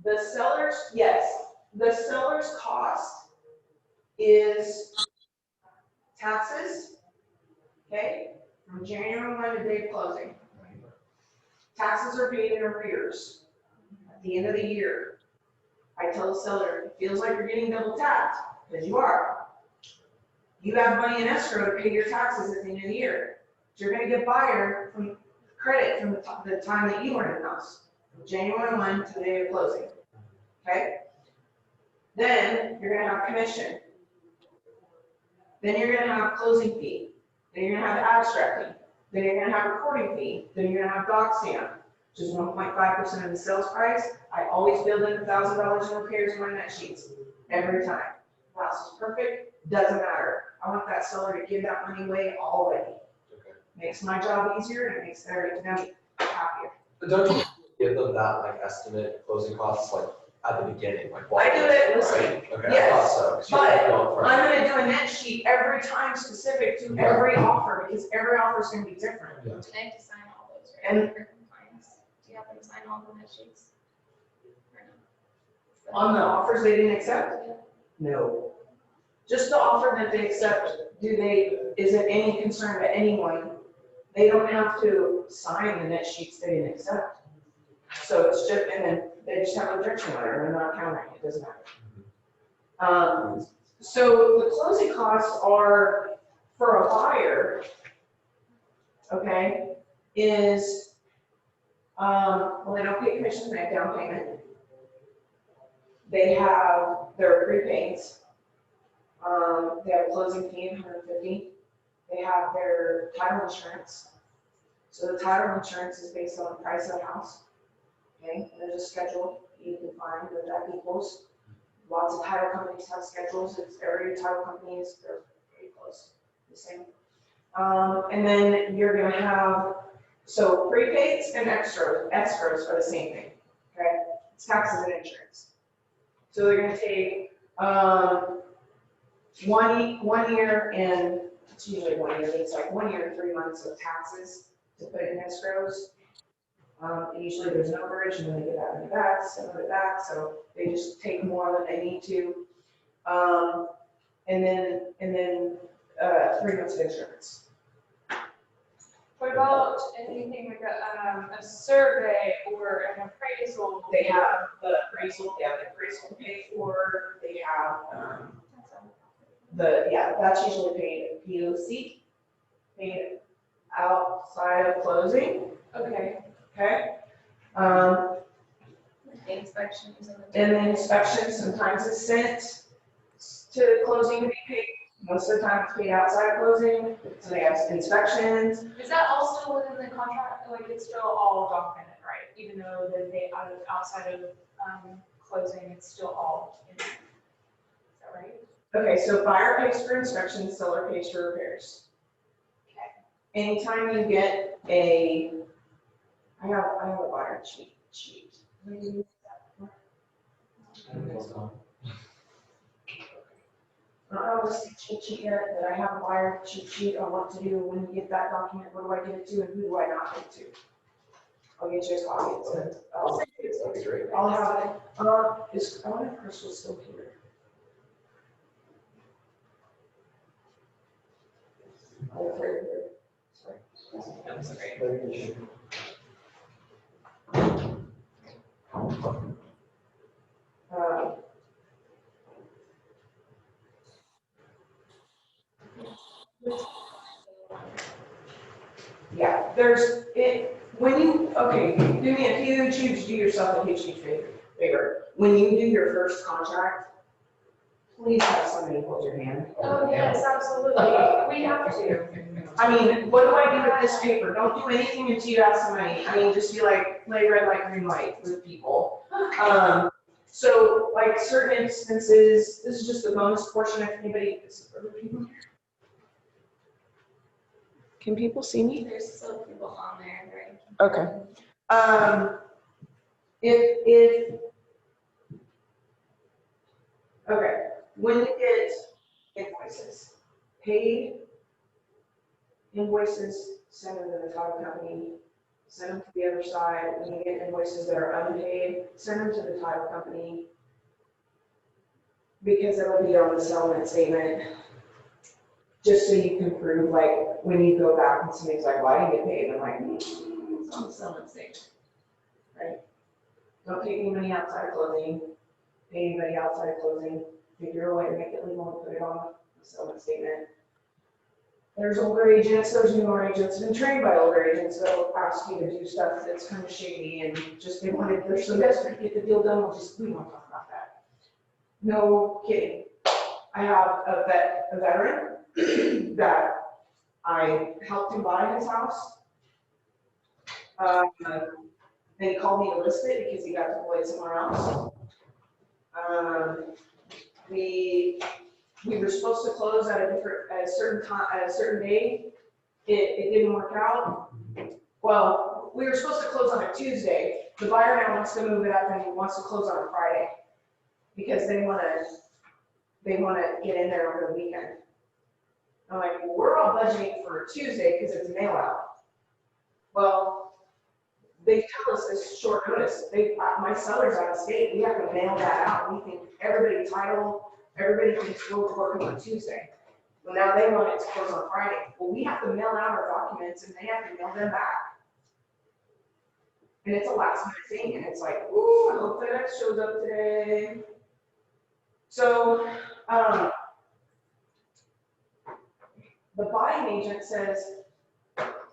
the seller's, yes, the seller's cost is taxes, okay, from January 1 to day of closing. Taxes are paid in arrears at the end of the year. I tell the seller, it feels like you're getting double taxed, because you are. You have money in escrow to pay your taxes at the end of the year. So you're gonna get buyer from credit from the time that you were in the house, from January 1 to the day of closing, okay? Then you're gonna have commission. Then you're gonna have closing fee. Then you're gonna have abstracting. Then you're gonna have recording fee. Then you're gonna have doc stamp, which is 1.5% of the sales price. I always build in $1,000 in repairs in my net sheets, every time. House is perfect, doesn't matter. I want that seller to give that money away already. Makes my job easier and it makes them happier. But don't you give them that like estimate closing costs like at the beginning, like while? I do it, right? listen, Okay, I yes, thought so. 'cause you but don't go up front. I'm gonna do a net sheet every time specific to every offer, because every offer is gonna be different. Do they have to sign all those, right? And- For compliance? Do you have them sign all the net sheets? Or no? On the offers they didn't accept? No. Just the offer that they accept, is it any concern to anyone? They don't have to sign the net sheets they didn't accept. So it's just, and then they just have a rejection letter, and they're not counting, it doesn't matter. So the closing costs are, for a buyer, okay, is, well, they don't pay commissions, they have down payment. They have their prepaids. They have a closing fee of $150. They have their title insurance. So the title insurance is based on the price of the house. Okay, and there's a schedule you can find what that equals. Lots of title companies have schedules. Every title company is, they're pretty close, the same. And then you're gonna have, so prepaids and escrows are the same thing, okay? It's taxes and insurance. So they're gonna take, 1 year and, it's usually 1 year, but it's like 1 year and 3 months of taxes to put in escrows. Usually there's an overage and then they get that money back, some of it back, so they just take more than they need to. And then 3 months of insurance. What about anything like a survey or an appraisal? They have the appraisal to pay for, they have, that's usually paid POC, paid outside of closing, Okay. okay? The inspections and the. And then inspection, sometimes it's sent to closing to be paid, most of the time it's paid outside of closing, so they have inspections. Is that all still within the contract, like it's still all documented, right? Even though outside of, closing, it's still all in there? Is that right? Okay, so buyer pays for inspections, seller pays for repairs. anytime you get I have a buyer cheat sheet. I don't have a cheat sheet yet, but I have a buyer cheat sheet on what to do when you get that document, what do I give it to and who do I not give it to? I'll get you a copy. I'll send you. That'd be great. I'll have it. I wonder if Crystal's still here. I'm afraid of her. Sorry. That's great. Yeah, there's, when you, okay, do me a huge, do yourself a huge favor. When you do your first contract, please have somebody hold your hand. Oh, yes, absolutely. We have to. I mean, what do I do with this paper? Don't do anything until you ask somebody. I mean, just be like, play red light, green light with people. So like certain instances, this is just the bonus portion if anybody, is there other people here? Can people see me? There's still people on there, right? Okay. Okay, when you get invoices, paid invoices, send them to the title company, send them to the other side. When you get invoices that are unpaid, send them to the title company, because it'll be on the settlement statement. Just so you can prove, like, when you go back and somebody's like, well, I didn't get paid, I'm like, it's on the settlement statement, right? Don't take any money outside of closing, pay anybody outside of closing, figure a way to make it legal and put it on the settlement statement. There's older agents, there's newer agents, been trained by older agents that'll ask you to do stuff that's kind of shady and just they're so desperate to get the deal done, we won't talk about that. No kidding. I have a veteran that I helped him buy his house. And he called me to list it because he got deployed somewhere else. We were supposed to close at a certain time, at a certain day. It didn't work out. Well, we were supposed to close on a Tuesday. The buyer now wants to move it up and wants to close on a Friday because they want to get in there over the weekend. I'm like, well, we're all budgeting for Tuesday because it's mail out. Well, they tell us this short notice. My seller's out of state. We have to mail that out. We think everybody thinks we're working on Tuesday. Well, now they want it to close on Friday. Well, we have to mail out our documents and they have to mail them back. And it's a last minute thing. And it's like, ooh, I hope FedEx shows up today. So, the buying agent says,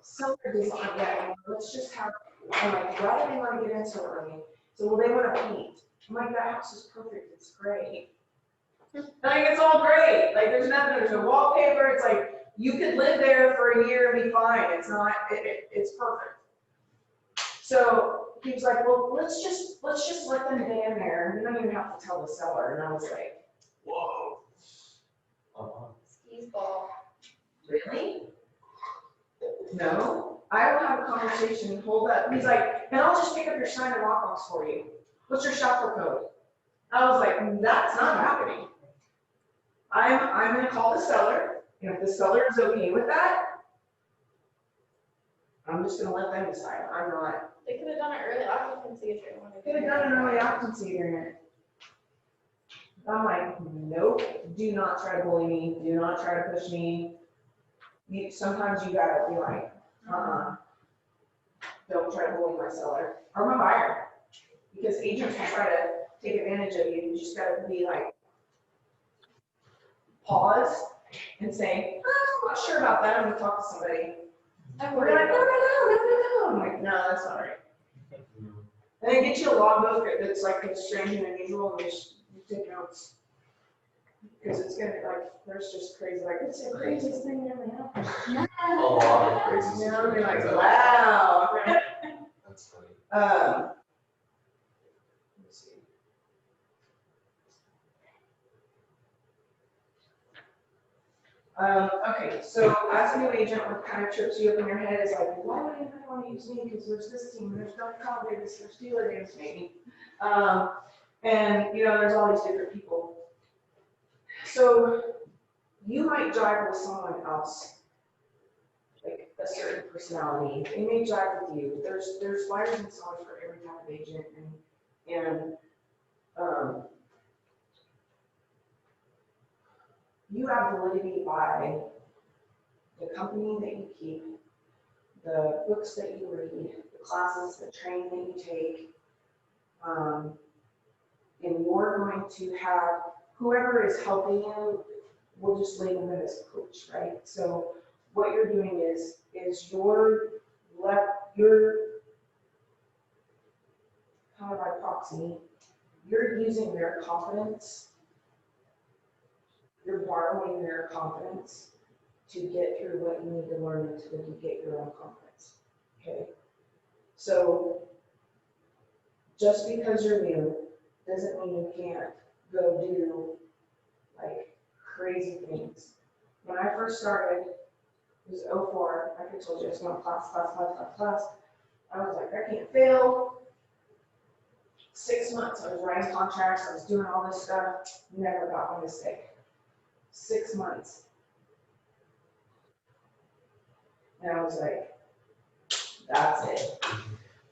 seller does not yet, let's just have, I'm like, why do they want to get into it early? So, well, they want to paint. I'm like, that house is perfect, it's great. Like, it's all great, like, there's no wallpaper, it's like, you could live there for a year and be fine, it's not, it's perfect. So, he was like, well, let's just let them get in there, you don't even have to tell the seller, and I was like, whoa. Skis ball. Really? No, I will have a conversation, hold up. He's like, and I'll just pick up your Schneider lockbox for you. What's your shopper code? I was like, that's not happening. I'm gonna call the seller, and if the seller is okay with that, I'm just gonna let them decide. I'm not. They could have done it early occupancy if they wanted. Could have done an early occupancy agreement. I'm like, nope, do not try to bully me, do not try to push me. Sometimes you gotta be like, don't try to bully my seller or my buyer. Because agents will try to take advantage of you. You just gotta be like, pause and say, oh, I'm not sure about that, I'm gonna talk to somebody. And we're like, no. I'm like, no, that's not right. And then get you a logbook that's like strange and unusual and just take notes. Because it's gonna, like, there's just crazy, like, it's the craziest thing that ever happened. A lot of crazy. You know, I'll be like, wow. That's funny. Let me see. Okay, so as a new agent, what kind of trips you up in your head is like, why would anybody want to use me? Because there's this team, there's North Carolina Davis, there's Steeler Davis maybe. And, you know, there's all these different people. So you might jive with someone else, like a certain personality. They may jive with you. There's fires and sellers for every type of agent, and you have validity by the company that you keep, the books that you read, the classes, the training that you take. And you're going to have, whoever is helping you, we'll just label them as a coach, right? So what you're doing is you're kind of by proxy, you're using their confidence, you're borrowing their confidence to get through what you need to learn until you get your own confidence, okay? So just because you're new doesn't mean you can't go do like crazy things. When I first started, it was 04, like I told you, I was going class. I was like, I can't fail. 6 months, I was writing contracts, I was doing all this stuff, never got one mistake. 6 months. And I was like, that's it.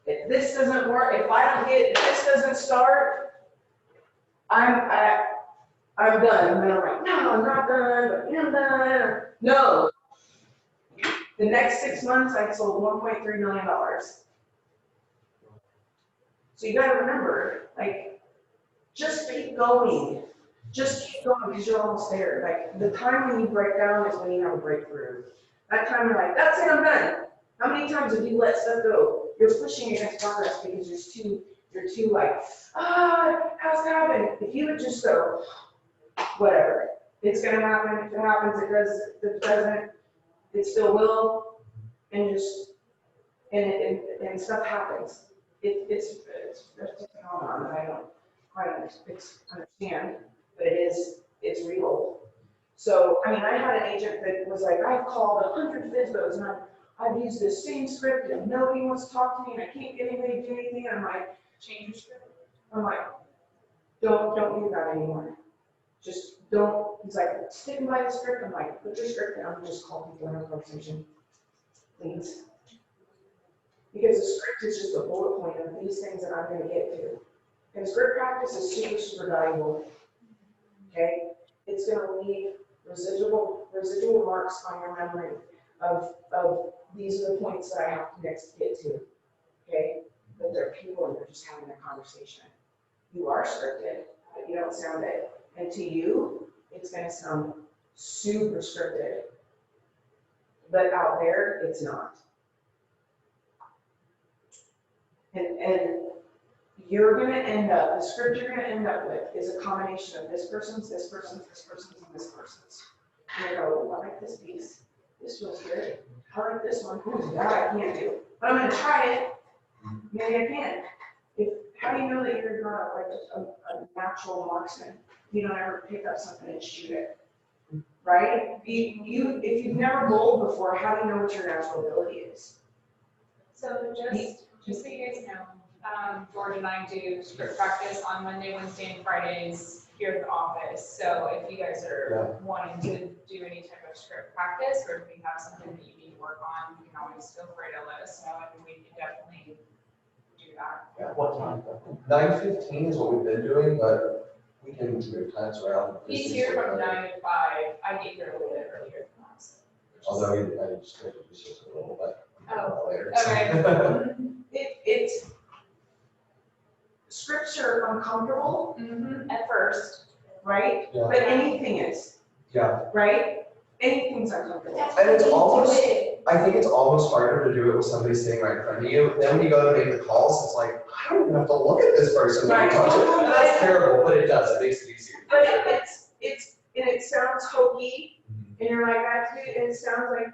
If this doesn't work, if this doesn't start, I'm done. And then I'm like, no, I'm not done, but I'm done. No. The next 6 months, I sold $1.3 million. So you gotta remember, like, just keep going. Just keep going because you're almost there. Like, the time when you break down is when you have a breakthrough. That time you're like, that's it, I'm done. How many times have you let stuff go? You're pushing against progress because you're too like, how's it happen? If you would just go, whatever, it's gonna happen. If it happens, it does. If it doesn't, it still will. And just, and stuff happens. It's a phenomenon that I don't quite understand, but it's real. So, I mean, I had an agent that was like, I've called 100 FSBOs and I've used this same script and nobody wants to talk to me and I can't get anybody to do anything. And I'm like, change your script. I'm like, don't do that anymore. Just don't. He's like, sticking by the script. I'm like, put your script down and just call people in a conversation, please. Because the script is just a bullet point of these things that I'm going to get to. And script practice is super, super valuable. Okay? It's going to leave residual marks on your memory of these are the points that I have to next get to. Okay? But they're people and they're just having a conversation. You are scripted, but you don't sound it. And to you, it's going to sound super scripted. But out there, it's not. And you're going to end up, the script you're going to end up with is a combination of this person's, this person's, this person's, and this person's. And I go, I like this piece. This feels good. I like this one. That I can't do. But I'm going to try it. Maybe I can. How do you know that you're not like a natural marksman? You don't ever pick up something and shoot it, right? If you've never bowled before, how do you know what your natural ability is? So just so you guys know, George and I do script practice on Monday, Wednesday, and Fridays here at the office. So if you guys are wanting to do any type of script practice, or if you have something that you need to work on, you can always feel free to let us know, and we can definitely do that. Yeah, what time? 9:15 is what we've been doing, but we can move times around. He's here from 9 to 5. I get here a little bit earlier than that. Although I just scheduled this just a little bit later. Okay. It's scripts are uncomfortable At first. right? Yeah. But anything is, Yeah, right? Anything's uncomfortable. and it's almost, I think it's almost harder to do it with somebody sitting right in front of you. Then when you go to make the calls, it's like, I don't even have to look at this person when you touch it. And that's terrible, but it does, it makes it easier. But it sounds hokey, and you're like, it sounds like,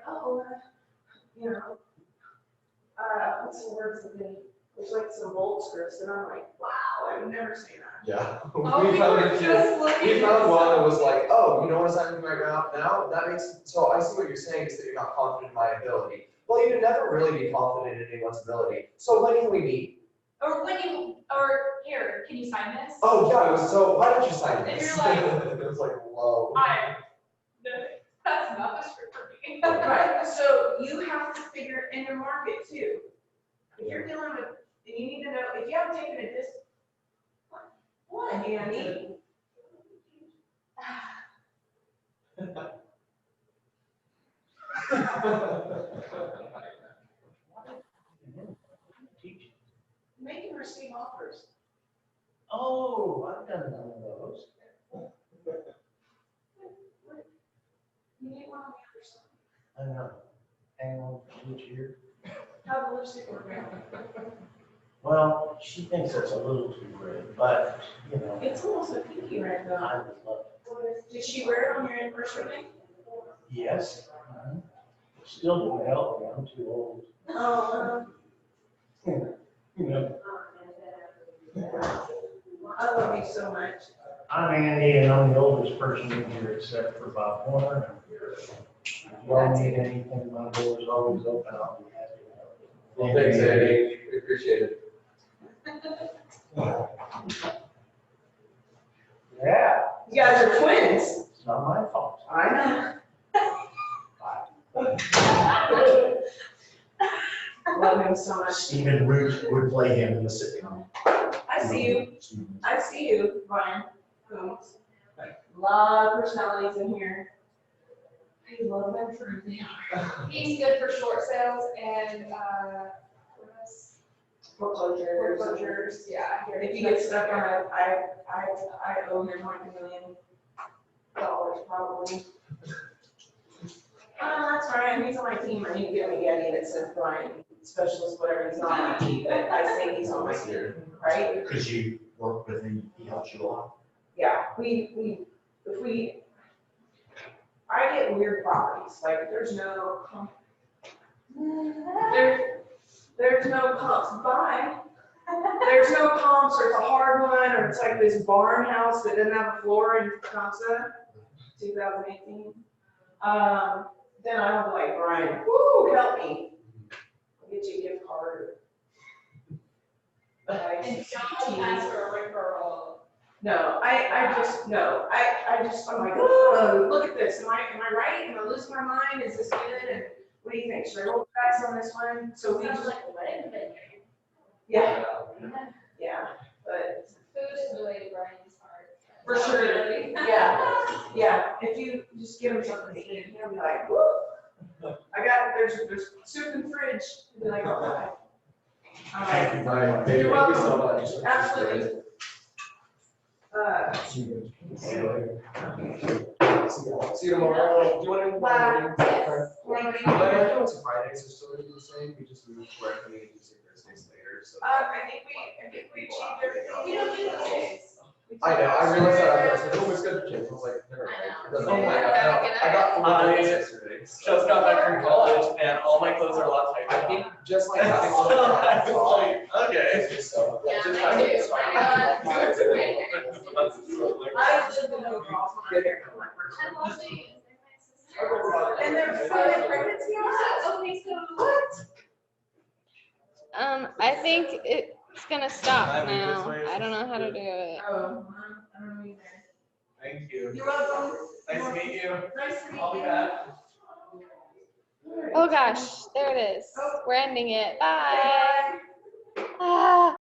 what's the words that they there's like some bolt scripts, and I'm like, wow, I would never say that. Yeah. Oh, We we found were a few. just looking. We found one that was like, oh, you know what's happening right now? That makes, so I see what you're saying is that you're not confident in my ability. Well, you can never really be confident in anyone's ability. So when can we meet? Or here, can you sign this? Oh, yeah, so why don't you sign And this? you're like- It was like, whoa. That's not the script for me. Right, so you have to figure in your market too. If you're dealing with, you need to know, if you haven't taken a what, Annie? Make and receive offers. Oh, I've done none of those. You need one on the other side. I know. Hang on, which year? How the lipstick work out? Well, she thinks it's a little too red, but, you know, It's almost a pinky red though. I would love it. Did she wear it on your anniversary? Yes. Still don't help me, I'm too old. Oh, You know, I love you so much. I'm Andy and I'm the oldest person in here except for Bob Warner. If y'all need anything, my door's always open, I'll be happy to help you. Well, thanks, Andy. We appreciate it. Yeah, You guys are twins. it's not my fault. I know. Love him so much. Stephen Root would play him in the sitcom. I see you. I see you, Brian. Coombs. Lot of personalities in here. I love them for who they are. He's good for short sales and, what else? Foreclosures. Foreclosures, yeah. If you get stuck on it, I owe him like $1 million probably. That's Brian, he's on my team. I need to get him a Getty that says Brian, specialist, whatever, he's not on my team, but I say he's on my team, right? Because you work with him, he helps you a lot. Yeah, I get weird properties, like there's no, there's no comps, bye. There's no comps, or it's a hard one, or it's like this barn house that doesn't have a floor in Wisconsin, 2018. Then I'm like, Brian, woo, help me. I'll get you a gift card. And don't ask for a referral. No, I just, I'm like, oh, look at this, am I right? Am I losing my mind? Is this good? And what do you think? Should I roll the dice on this one? So we Sounds just, like a wedding venue. yeah, but Food is really Brian's heart. for sure, Really. yeah, if you just give him something to eat, he'll be like, woo. There's soup in the fridge, he'll be like, oh, Thank you very much. Thank you You're so welcome. much. Absolutely. See you tomorrow. Do you want to? Bye. I know it's Fridays are still gonna be the same, we just moved to our community Thursdays later, so. I think we achieved everything. We don't do those days. I know, I realized that after I said, oh, it's good for kids, I was like, never mind. It doesn't Oh my matter. I got 4 I minutes yesterday. so- Just got back from college and all my clothes are a lot I tighter. think just like having a So little. I was like, okay. So, Yeah, just I having do. it started. I lived in Oak Falls when I was there for my first And one. Leslie, is there my sister? And they're filing pregnancy Yeah, okay, so. I think it's gonna stop Hi, we now. just waited. I don't know how to do it. Oh, I don't know either. Thank you. You're welcome. Nice to meet you. Nice to meet you. I'll be back. Oh gosh, there it is. We're ending it. Bye. Ah.